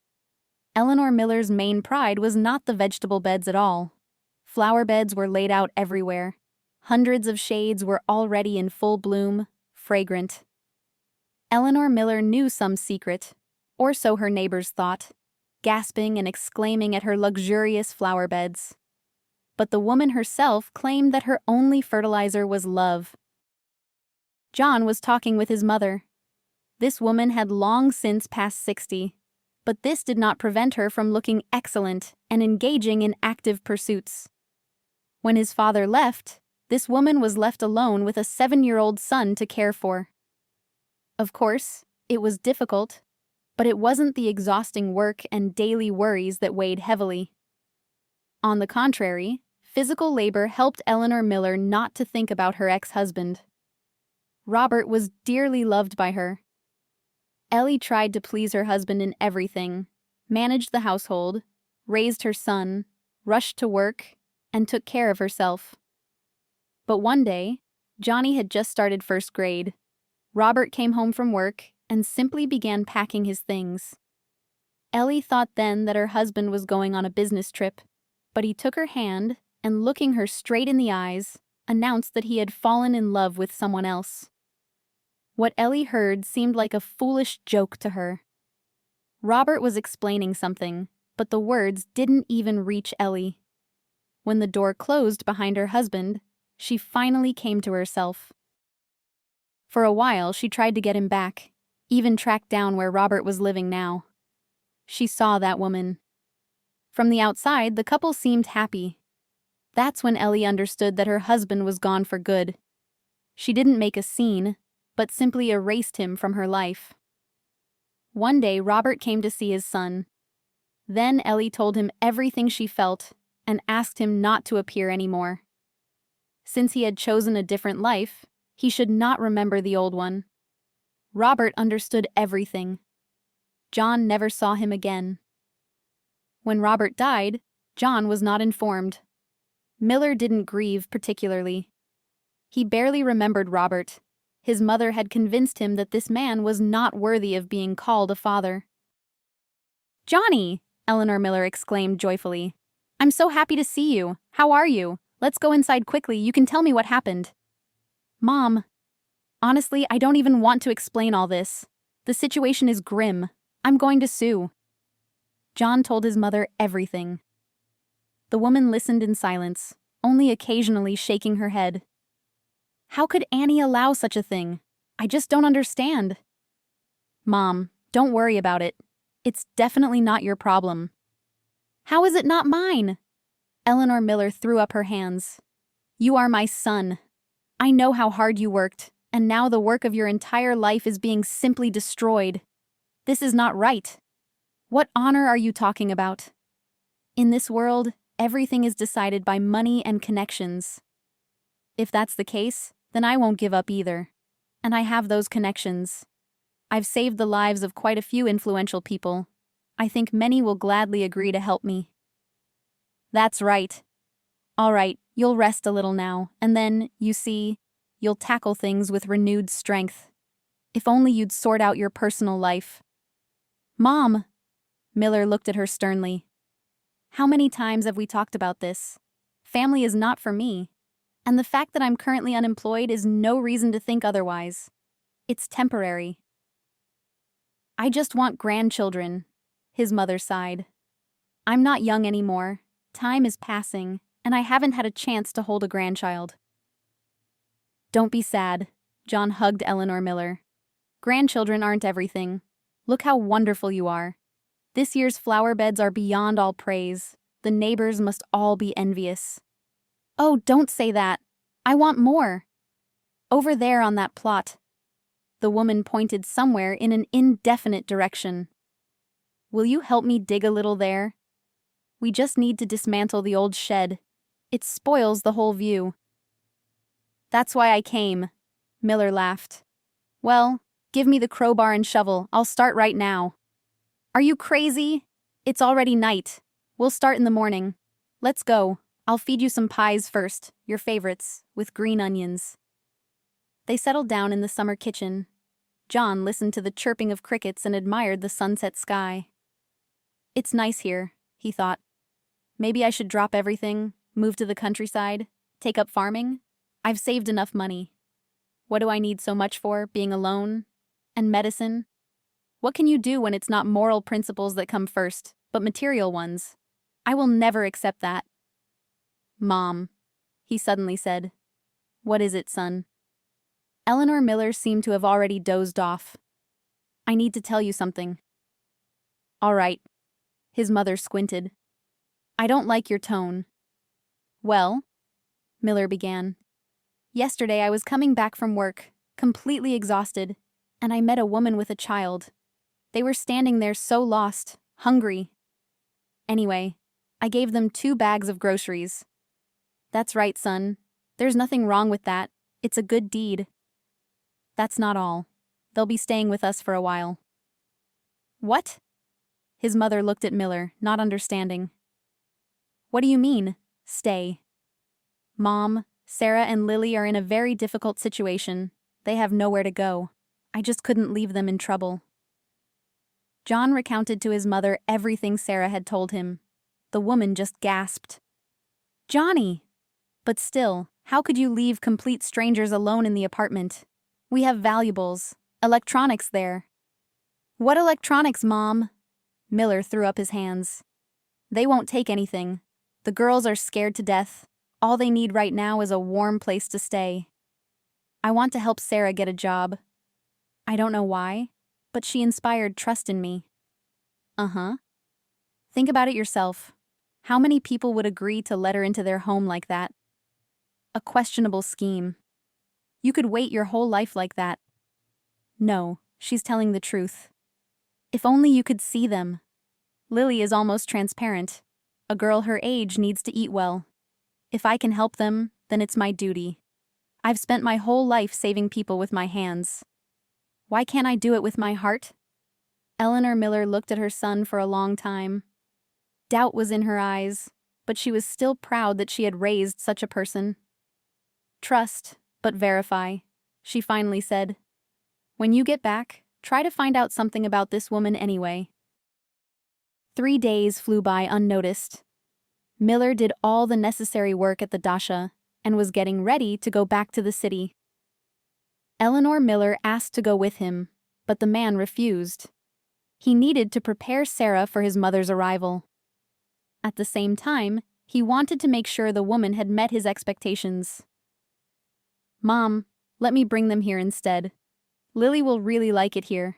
Eleanor Miller's main pride was not the vegetable beds at all. Flower beds were laid out everywhere. Hundreds of shades were already in full bloom, fragrant. Eleanor Miller knew some secret, or so her neighbors thought, gasping and exclaiming at her luxurious flower beds. But the woman herself claimed that her only fertilizer was love. John was talking with his mother. This woman had long since passed 60, but this did not prevent her from looking excellent and engaging in active pursuits. When his father left, this woman was left alone with a 7-year-old son to care for. Of course, it was difficult, but it wasn't the exhausting work and daily worries that weighed heavily. On the contrary, physical labor helped Eleanor Miller not to think about her ex-husband. Robert was dearly loved by her. Ellie tried to please her husband in everything, managed the household, raised her son, rushed to work, and took care of herself. But one day, Johnny had just started first grade. Robert came home from work and simply began packing his things. Ellie thought then that her husband was going on a business trip, but he took her hand and, looking her straight in the eyes, announced that he had fallen in love with someone else. What Ellie heard seemed like a foolish joke to her. Robert was explaining something, but the words didn't even reach Ellie. When the door closed behind her husband, she finally came to herself. For a while, she tried to get him back, even tracked down where Robert was living now. She saw that woman. From the outside, the couple seemed happy. That's when Ellie understood that her husband was gone for good. She didn't make a scene, but simply erased him from her life. One day, Robert came to see his son. Then Ellie told him everything she felt and asked him not to appear anymore. Since he had chosen a different life, he should not remember the old one. Robert understood everything. John never saw him again. When Robert died, John was not informed. Miller didn't grieve particularly. He barely remembered Robert. His mother had convinced him that this man was not worthy of being called a father. "Johnny!" Eleanor Miller exclaimed joyfully. "I'm so happy to see you. How are you? Let's go inside quickly. You can tell me what happened." "Mom, honestly, I don't even want to explain all this. The situation is grim. I'm going to sue." John told his mother everything. The woman listened in silence, only occasionally shaking her head. "How could Annie allow such a thing? I just don't understand." "Mom, don't worry about it. It's definitely not your problem." "How is it not mine?" Eleanor Miller threw up her hands. "You are my son. I know how hard you worked, and now the work of your entire life is being simply destroyed. This is not right. What honor are you talking about? In this world, everything is decided by money and connections. If that's the case, then I won't give up either. And I have those connections. I've saved the lives of quite a few influential people. I think many will gladly agree to help me." "That's right. All right, you'll rest a little now, and then, you see, you'll tackle things with renewed strength. If only you'd sort out your personal life." "Mom!" Miller looked at her sternly. "How many times have we talked about this? Family is not for me. And the fact that I'm currently unemployed is no reason to think otherwise. It's temporary." "I just want grandchildren," his mother sighed. "I'm not young anymore. Time is passing, and I haven't had a chance to hold a grandchild." "Don't be sad," John hugged Eleanor Miller. "Grandchildren aren't everything. Look how wonderful you are. This year's flower beds are beyond all praise. The neighbors must all be envious." "Oh, don't say that. I want more. Over there on that plot." The woman pointed somewhere in an indefinite direction. "Will you help me dig a little there? We just need to dismantle the old shed. It spoils the whole view." "That's why I came," Miller laughed. "Well, give me the crowbar and shovel. I'll start right now." "Are you crazy? It's already night. We'll start in the morning. Let's go. I'll feed you some pies first, your favorites, with green onions." They settled down in the summer kitchen. John listened to the chirping of crickets and admired the sunset sky. "It's nice here," he thought. "Maybe I should drop everything, move to the countryside, take up farming. I've saved enough money. What do I need so much for, being alone? And medicine? What can you do when it's not moral principles that come first, but material ones? I will never accept that. Mom, he suddenly said. What is it, son? Eleanor Miller seemed to have already dozed off. I need to tell you something. All right. His mother squinted. I don't like your tone. Well, Miller began. Yesterday I was coming back from work, completely exhausted, and I met a woman with a child. They were standing there so lost, hungry. Anyway, I gave them 2 bags of groceries. That's right, son. There's nothing wrong with that. It's a good deed. That's not all. They'll be staying with us for a while. What? His mother looked at Miller, not understanding. What do you mean, stay? Mom, Sarah and Lily are in a very difficult situation. They have nowhere to go. I just couldn't leave them in trouble. John recounted to his mother everything Sarah had told him. The woman just gasped. Johnny! But still, how could you leave complete strangers alone in the apartment? We have valuables, electronics there. What electronics, Mom? Miller threw up his hands. They won't take anything. The girls are scared to death. All they need right now is a warm place to stay. I want to help Sarah get a job. I don't know why, but she inspired trust in me. Uh-huh. Think about it yourself. How many people would agree to let her into their home like that? A questionable scheme. You could wait your whole life like that. No, she's telling the truth. If only you could see them. Lily is almost transparent. A girl her age needs to eat well. If I can help them, then it's my duty. I've spent my whole life saving people with my hands. Why can't I do it with my heart? Eleanor Miller looked at her son for a long time. Doubt was in her eyes, but she was still proud that she had raised such a person. Trust, but verify, she finally said. When you get back, try to find out something about this woman anyway. 3 days flew by unnoticed. Miller did all the necessary work at the Dasha and was getting ready to go back to the city. Eleanor Miller asked to go with him, but the man refused. He needed to prepare Sarah for his mother's arrival. At the same time, he wanted to make sure the woman had met his expectations. Mom, let me bring them here instead. Lily will really like it here.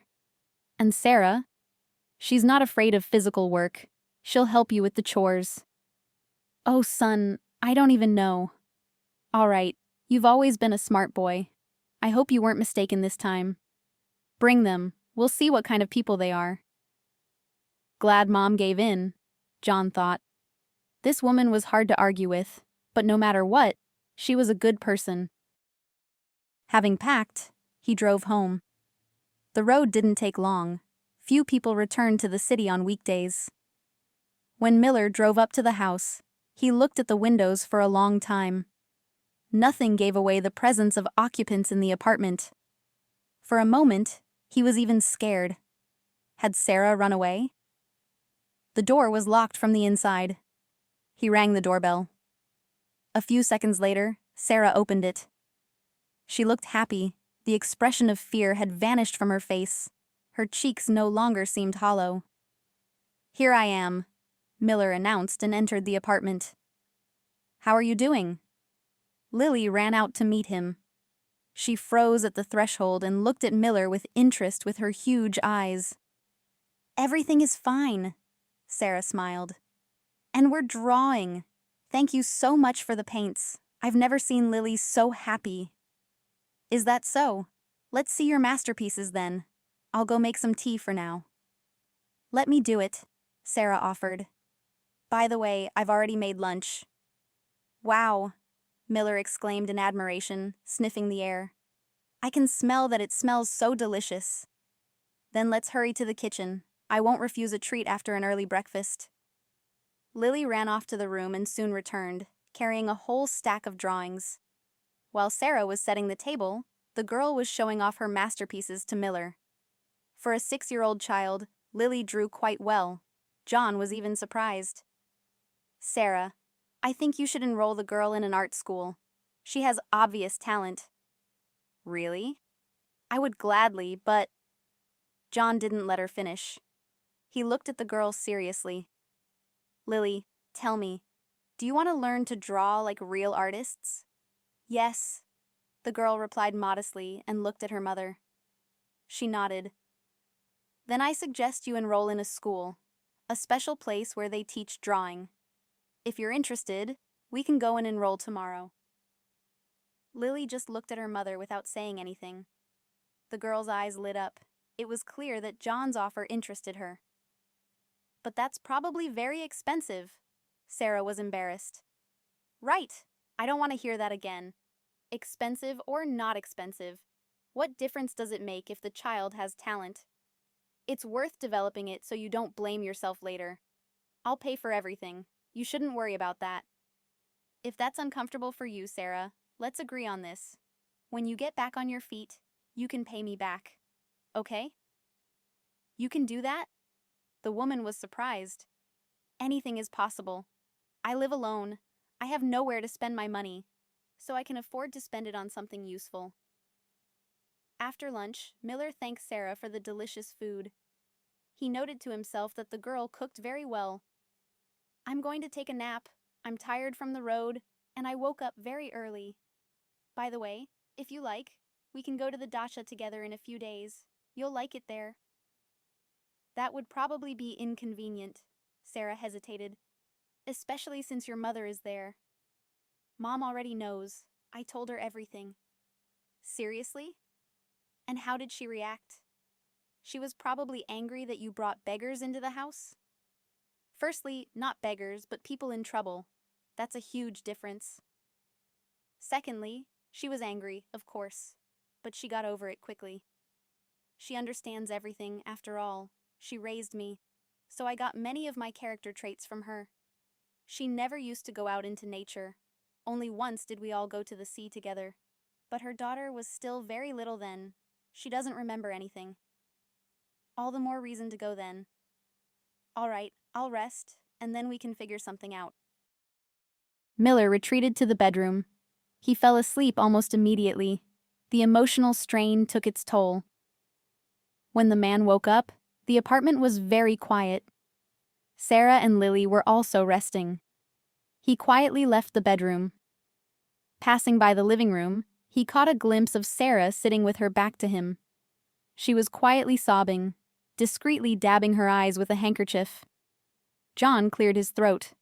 And Sarah? She's not afraid of physical work. She'll help you with the chores. Oh, son, I don't even know. All right, you've always been a smart boy. I hope you weren't mistaken this time. Bring them. We'll see what kind of people they are. Glad Mom gave in, John thought. This woman was hard to argue with, but no matter what, she was a good person. Having packed, he drove home. The road didn't take long. Few people returned to the city on weekdays. When Miller drove up to the house, he looked at the windows for a long time. Nothing gave away the presence of occupants in the apartment. For a moment, he was even scared. Had Sarah run away? The door was locked from the inside. He rang the doorbell. A few seconds later, Sarah opened it. She looked happy. The expression of fear had vanished from her face. Her cheeks no longer seemed hollow. Here I am, Miller announced and entered the apartment. How are you doing? Lily ran out to meet him. She froze at the threshold and looked at Miller with interest with her huge eyes. Everything is fine, Sarah smiled. And we're drawing. Thank you so much for the paints. I've never seen Lily so happy. Is that so? Let's see your masterpieces then. I'll go make some tea for now. Let me do it, Sarah offered. By the way, I've already made lunch. Wow, Miller exclaimed in admiration, sniffing the air. I can smell that it smells so delicious. Then let's hurry to the kitchen. I won't refuse a treat after an early breakfast. Lily ran off to the room and soon returned, carrying a whole stack of drawings. While Sarah was setting the table, the girl was showing off her masterpieces to Miller. For a 6-year-old child, Lily drew quite well. John was even surprised. Sarah, I think you should enroll the girl in an art school. She has obvious talent. Really? I would gladly, but John didn't let her finish. He looked at the girl seriously. Lily, tell me, do you want to learn to draw like real artists? Yes, the girl replied modestly and looked at her mother. She nodded. Then I suggest you enroll in a school, a special place where they teach drawing. If you're interested, we can go and enroll tomorrow. Lily just looked at her mother without saying anything. The girl's eyes lit up. It was clear that John's offer interested her. But that's probably very expensive. Sarah was embarrassed. Right, I don't want to hear that again. Expensive or not expensive, what difference does it make if the child has talent? It's worth developing it so you don't blame yourself later. I'll pay for everything. You shouldn't worry about that. If that's uncomfortable for you, Sarah, let's agree on this. When you get back on your feet, you can pay me back. Okay? You can do that? The woman was surprised. Anything is possible. I live alone. I have nowhere to spend my money, so I can afford to spend it on something useful. After lunch, Miller thanked Sarah for the delicious food. He noted to himself that the girl cooked very well. I'm going to take a nap. I'm tired from the road, and I woke up very early. By the way, if you like, we can go to the dacha together in a few days. You'll like it there. That would probably be inconvenient, Sarah hesitated, especially since your mother is there. Mom already knows. I told her everything. Seriously? And how did she react? She was probably angry that you brought beggars into the house? Firstly, not beggars, but people in trouble. That's a huge difference. Secondly, she was angry, of course, but she got over it quickly. She understands everything, after all. She raised me, so I got many of my character traits from her. She never used to go out into nature. Only once did we all go to the sea together. But her daughter was still very little then. She doesn't remember anything. All the more reason to go then. All right, I'll rest, and then we can figure something out. Miller retreated to the bedroom. He fell asleep almost immediately. The emotional strain took its toll. When the man woke up, the apartment was very quiet. Sarah and Lily were also resting. He quietly left the bedroom. Passing by the living room, he caught a glimpse of Sarah sitting with her back to him. She was quietly sobbing, discreetly dabbing her eyes with a handkerchief. John cleared his throat.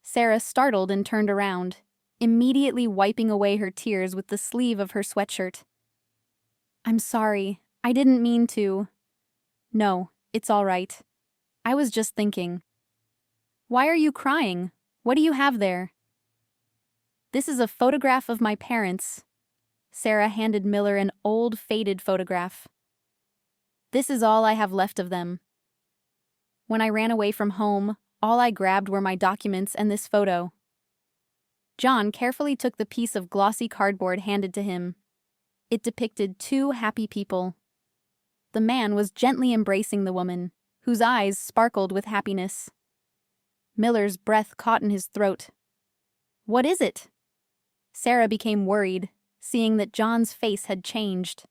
Sarah startled and turned around, immediately wiping away her tears with the sleeve of her sweatshirt. I'm sorry, I didn't mean to. No, it's all right. I was just thinking. Why are you crying? What do you have there? This is a photograph of my parents. Sarah handed Miller an old, faded photograph. This is all I have left of them. When I ran away from home, all I grabbed were my documents and this photo. John carefully took the piece of glossy cardboard handed to him. It depicted two happy people. The man was gently embracing the woman, whose eyes sparkled with happiness. Miller's breath caught in his throat. What is it? Sarah became worried, seeing that John's face had changed.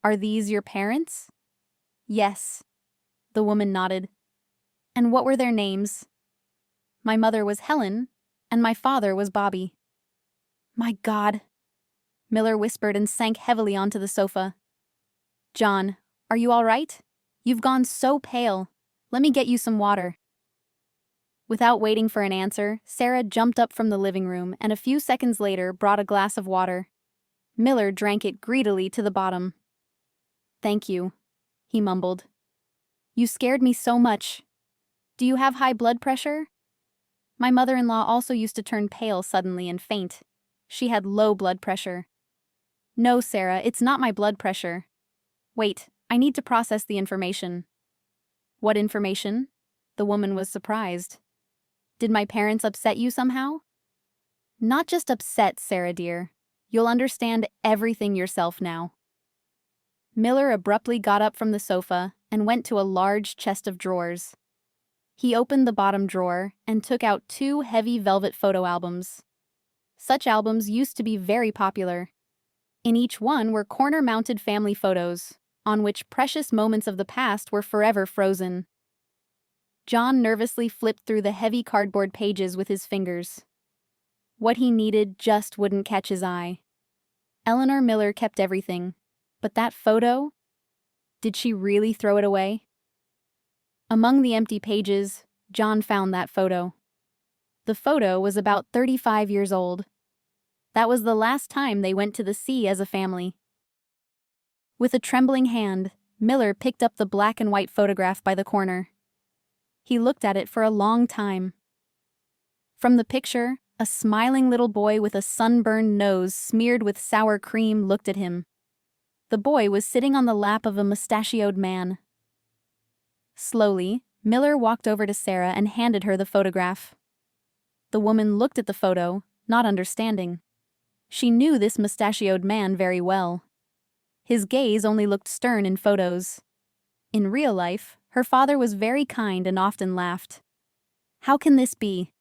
Are these your parents? Yes. The woman nodded. And what were their names? My mother was Helen, and my father was Bobby. My God, Miller whispered and sank heavily onto the sofa. John, are you all right? You've gone so pale. Let me get you some water. Without waiting for an answer, Sarah jumped up from the living room and a few seconds later brought a glass of water. Miller drank it greedily to the bottom. Thank you, he mumbled. You scared me so much. Do you have high blood pressure? My mother-in-law also used to turn pale suddenly and faint. She had low blood pressure. No, Sarah, it's not my blood pressure. Wait, I need to process the information. What information? The woman was surprised. Did my parents upset you somehow? Not just upset, Sarah dear. You'll understand everything yourself now. Miller abruptly got up from the sofa and went to a large chest of drawers. He opened the bottom drawer and took out two heavy velvet photo albums. Such albums used to be very popular. In each one were corner-mounted family photos, on which precious moments of the past were forever frozen. John nervously flipped through the heavy cardboard pages with his fingers. What he needed just wouldn't catch his eye. Eleanor Miller kept everything, but that photo? Did she really throw it away? Among the empty pages, John found that photo. The photo was about 35 years old. That was the last time they went to the sea as a family. With a trembling hand, Miller picked up the black and white photograph by the corner. He looked at it for a long time. From the picture, a smiling little boy with a sunburned nose smeared with sour cream looked at him. The boy was sitting on the lap of a mustachioed man. Slowly, Miller walked over to Sarah and handed her the photograph. The woman looked at the photo, not understanding. She knew this mustachioed man very well. His gaze only looked stern in photos. In real life, her father was very kind and often laughed. How can this be?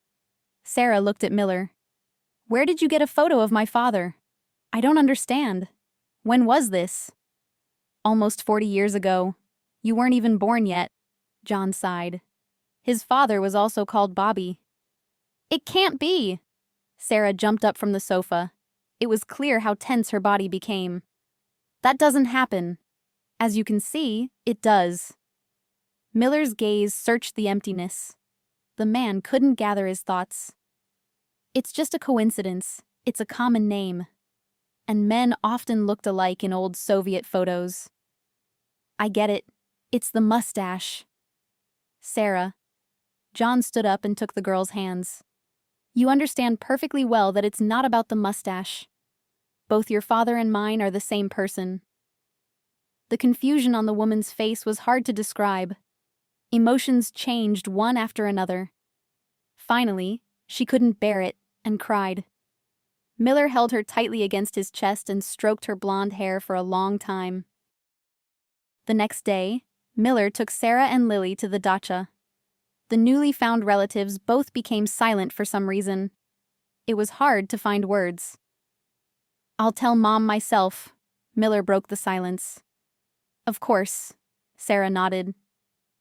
Sarah looked at Miller. Where did you get a photo of my father? I don't understand. When was this? Almost 40 years ago. You weren't even born yet. John sighed. His father was also called Bobby. It can't be! Sarah jumped up from the sofa. It was clear how tense her body became. That doesn't happen. As you can see, it does. Miller's gaze searched the emptiness. The man couldn't gather his thoughts. It's just a coincidence. It's a common name. And men often looked alike in old Soviet photos. I get it. It's the mustache. Sarah. John stood up and took the girl's hands. You understand perfectly well that it's not about the mustache. Both your father and mine are the same person. The confusion on the woman's face was hard to describe. Emotions changed one after another. Finally, she couldn't bear it and cried. Miller held her tightly against his chest and stroked her blonde hair for a long time. The next day, Miller took Sarah and Lily to the dacha. The newly found relatives both became silent for some reason. It was hard to find words. I'll tell Mom myself, Miller broke the silence. Of course, Sarah nodded.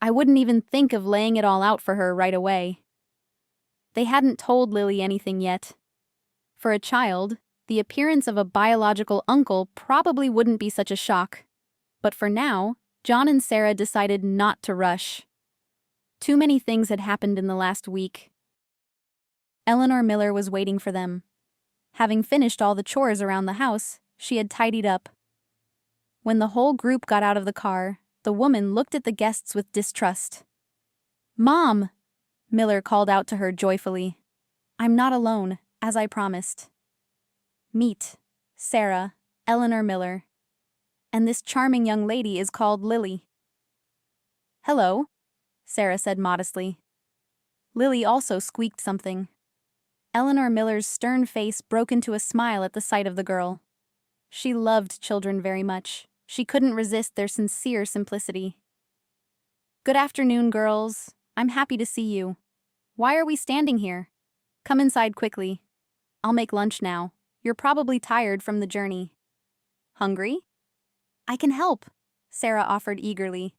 I wouldn't even think of laying it all out for her right away. They hadn't told Lily anything yet. For a child, the appearance of a biological uncle probably wouldn't be such a shock. But for now, John and Sarah decided not to rush. Too many things had happened in the last week. Eleanor Miller was waiting for them. Having finished all the chores around the house, she had tidied up. When the whole group got out of the car, the woman looked at the guests with distrust. Mom! Miller called out to her joyfully. I'm not alone, as I promised. Meet Sarah, Eleanor Miller. And this charming young lady is called Lily. Hello, Sarah said modestly. Lily also squeaked something. Eleanor Miller's stern face broke into a smile at the sight of the girl. She loved children very much. She couldn't resist their sincere simplicity. Good afternoon, girls. I'm happy to see you. Why are we standing here? Come inside quickly. I'll make lunch now. You're probably tired from the journey. Hungry? I can help, Sarah offered eagerly.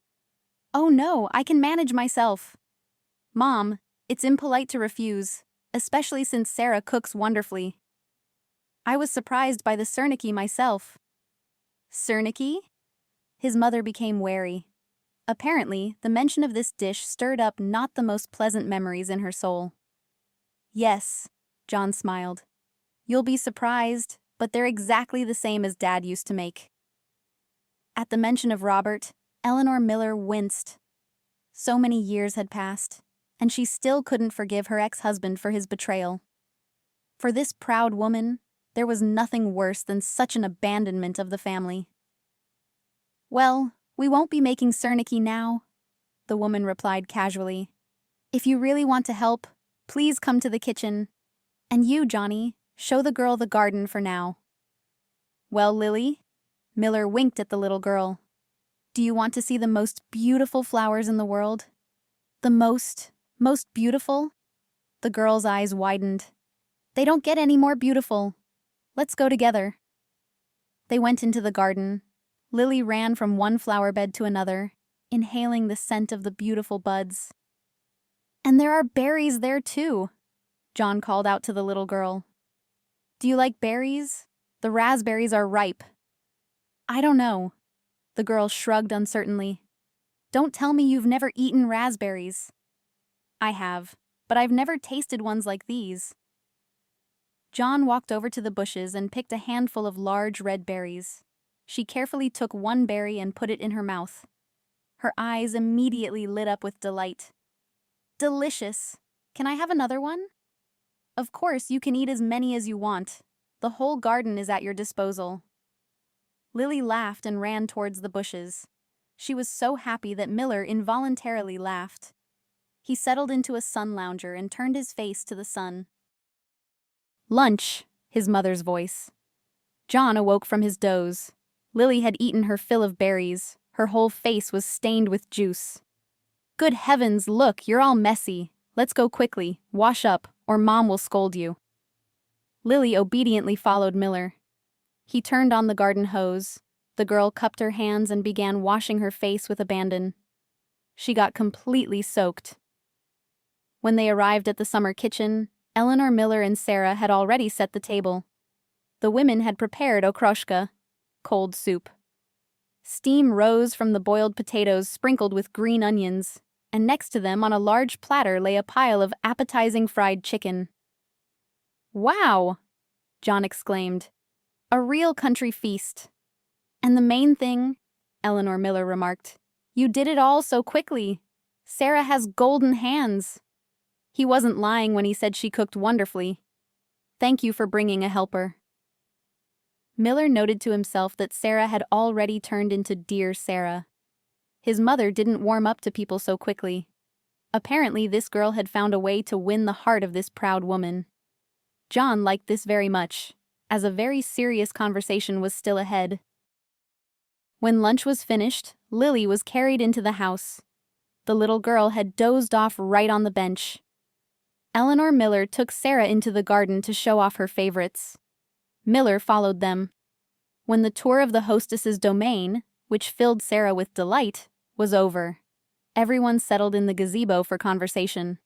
Oh no, I can manage myself. Mom, it's impolite to refuse, especially since Sarah cooks wonderfully. I was surprised by the serniki myself. Serniki? His mother became wary. Apparently, the mention of this dish stirred up not the most pleasant memories in her soul. Yes, John smiled. You'll be surprised, but they're exactly the same as Dad used to make. At the mention of Robert, Eleanor Miller winced. So many years had passed, and she still couldn't forgive her ex-husband for his betrayal. For this proud woman, there was nothing worse than such an abandonment of the family. Well, we won't be making serniki now, the woman replied casually. If you really want to help, please come to the kitchen. And you, Johnny, show the girl the garden for now. Well, Lily? Miller winked at the little girl. Do you want to see the most beautiful flowers in the world? The most beautiful? The girl's eyes widened. They don't get any more beautiful. Let's go together. They went into the garden. Lily ran from one flower bed to another, inhaling the scent of the beautiful buds. "And there are berries there too," John called out to the little girl. "Do you like berries? The raspberries are ripe." "I don't know." The girl shrugged uncertainly. "Don't tell me you've never eaten raspberries." "I have, but I've never tasted ones like these." John walked over to the bushes and picked a handful of large red berries. She carefully took one berry and put it in her mouth. Her eyes immediately lit up with delight. "Delicious! Can I have another one?" "Of course, you can eat as many as you want. The whole garden is at your disposal." Lily laughed and ran towards the bushes. She was so happy that Miller involuntarily laughed. He settled into a sun lounger and turned his face to the sun. "Lunch," his mother's voice. John awoke from his doze. Lily had eaten her fill of berries. Her whole face was stained with juice. "Good heavens, look, you're all messy. Let's go quickly, wash up, or Mom will scold you." Lily obediently followed Miller. He turned on the garden hose. The girl cupped her hands and began washing her face with abandon. She got completely soaked. When they arrived at the summer kitchen, Eleanor Miller and Sarah had already set the table. The women had prepared okroshka, cold soup. Steam rose from the boiled potatoes sprinkled with green onions, and next to them on a large platter lay a pile of appetizing fried chicken. "Wow!" John exclaimed. "A real country feast." "And the main thing," Eleanor Miller remarked, "you did it all so quickly. Sarah has golden hands." He wasn't lying when he said she cooked wonderfully. "Thank you for bringing a helper." Miller noted to himself that Sarah had already turned into Dear Sarah. His mother didn't warm up to people so quickly. Apparently, this girl had found a way to win the heart of this proud woman. John liked this very much, as a very serious conversation was still ahead. When lunch was finished, Lily was carried into the house. The little girl had dozed off right on the bench. Eleanor Miller took Sarah into the garden to show off her favorites. Miller followed them. When the tour of the hostess's domain, which filled Sarah with delight, was over, everyone settled in the gazebo for conversation.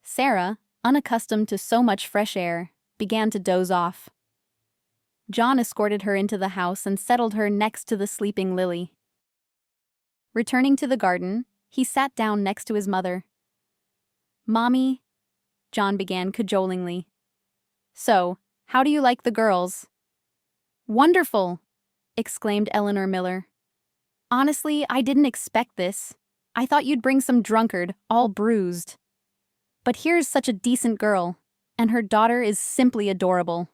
Sarah, unaccustomed to so much fresh air, began to doze off. John escorted her into the house and settled her next to the sleeping Lily. Returning to the garden, he sat down next to his mother. "Mommy," John began cajolingly. "So, how do you like the girls?" "Wonderful!" exclaimed Eleanor Miller. "Honestly, I didn't expect this. I thought you'd bring some drunkard, all bruised. But here's such a decent girl, and her daughter is simply adorable."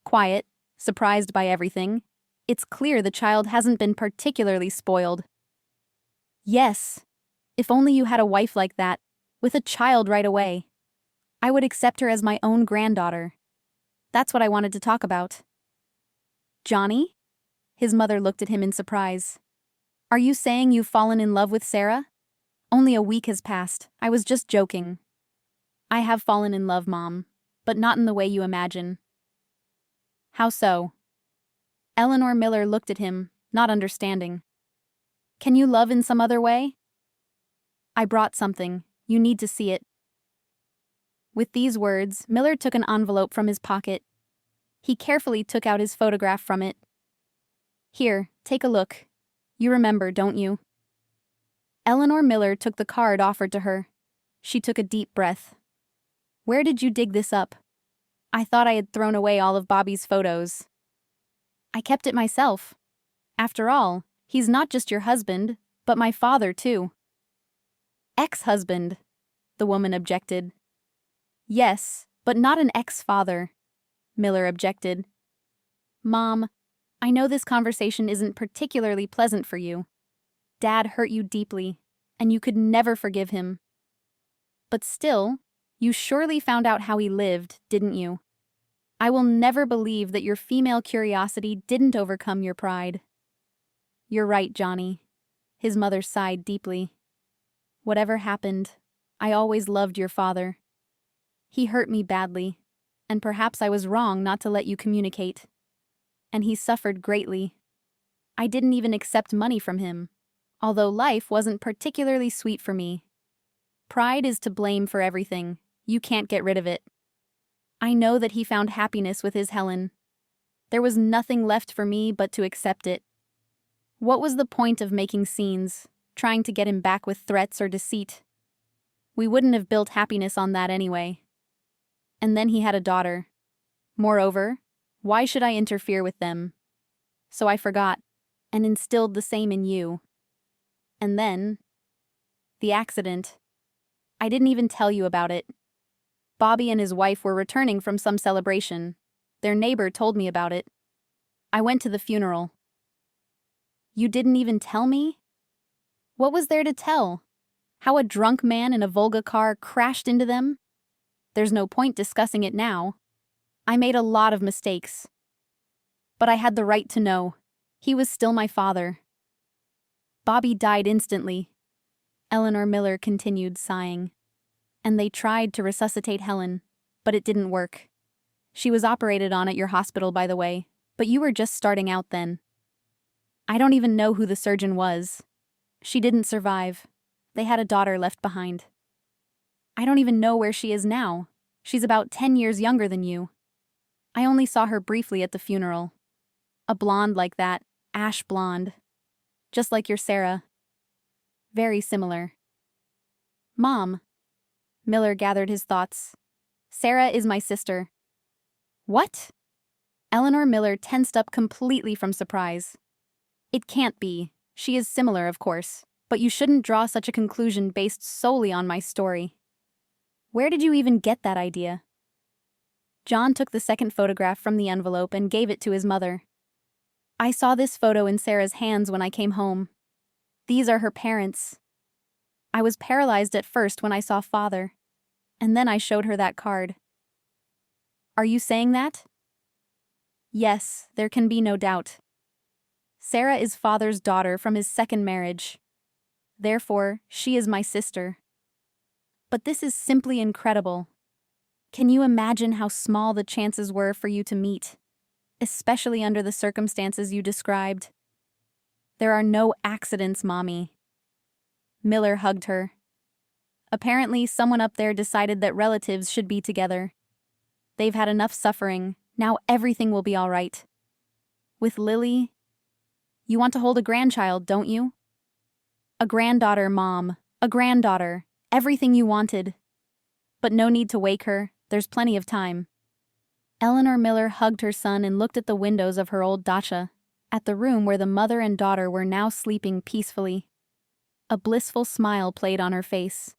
Quiet, surprised by everything, it's clear the child hasn't been particularly spoiled. "Yes, if only you had a wife like that, with a child right away. I would accept her as my own granddaughter. That's what I wanted to talk about." "Johnny?" His mother looked at him in surprise. "Are you saying you've fallen in love with Sarah?" "Only a week has passed. I was just joking." "I have fallen in love, Mom, but not in the way you imagine." "How so?" Eleanor Miller looked at him, not understanding. "Can you love in some other way?" "I brought something. You need to see it." With these words, Miller took an envelope from his pocket. He carefully took out his photograph from it. "Here, take a look. You remember, don't you?" Eleanor Miller took the card offered to her. She took a deep breath. "Where did you dig this up?" "I thought I had thrown away all of Bobby's photos." "I kept it myself. After all, he's not just your husband, but my father, too." "Ex-husband," the woman objected. "Yes, but not an ex-father," Miller objected. "Mom, I know this conversation isn't particularly pleasant for you. Dad hurt you deeply, and you could never forgive him. But still, you surely found out how he lived, didn't you? I will never believe that your female curiosity didn't overcome your pride." "You're right, Johnny." His mother sighed deeply. "Whatever happened, I always loved your father. He hurt me badly, and perhaps I was wrong not to let you communicate. and he suffered greatly. I didn't even accept money from him, although life wasn't particularly sweet for me. Pride is to blame for everything. You can't get rid of it. I know that he found happiness with his Helen. There was nothing left for me but to accept it. What was the point of making scenes, trying to get him back with threats or deceit? We wouldn't have built happiness on that anyway. And then he had a daughter. Moreover, why should I interfere with them? So I forgot, and instilled the same in you. And then, the accident. I didn't even tell you about it. Bobby and his wife were returning from some celebration. Their neighbor told me about it. I went to the funeral. You didn't even tell me? What was there to tell? How a drunk man in a Volga car crashed into them? There's no point discussing it now. I made a lot of mistakes. But I had the right to know. He was still my father. Bobby died instantly. Eleanor Miller continued, sighing. And they tried to resuscitate Helen, but it didn't work. She was operated on at your hospital, by the way, but you were just starting out then. I don't even know who the surgeon was. She didn't survive. They had a daughter left behind. I don't even know where she is now. She's about 10 years younger than you. I only saw her briefly at the funeral. A blonde like that, ash blonde. Just like your Sarah. Very similar. Mom. Miller gathered his thoughts. Sarah is my sister. What? Eleanor Miller tensed up completely from surprise. It can't be. She is similar, of course, but you shouldn't draw such a conclusion based solely on my story. Where did you even get that idea? John took the second photograph from the envelope and gave it to his mother. I saw this photo in Sarah's hands when I came home. These are her parents. I was paralyzed at first when I saw Father, and then I showed her that card. Are you saying that? Yes, there can be no doubt. Sarah is Father's daughter from his second marriage. Therefore, she is my sister. But this is simply incredible. Can you imagine how small the chances were for you to meet, especially under the circumstances you described? There are no accidents, Mommy. Miller hugged her. Apparently, someone up there decided that relatives should be together. They've had enough suffering. Now everything will be all right. With Lily, you want to hold a grandchild, don't you? A granddaughter, Mom. A granddaughter. Everything you wanted. But no need to wake her. There's plenty of time. Eleanor Miller hugged her son and looked at the windows of her old dacha, at the room where the mother and daughter were now sleeping peacefully. A blissful smile played on her face.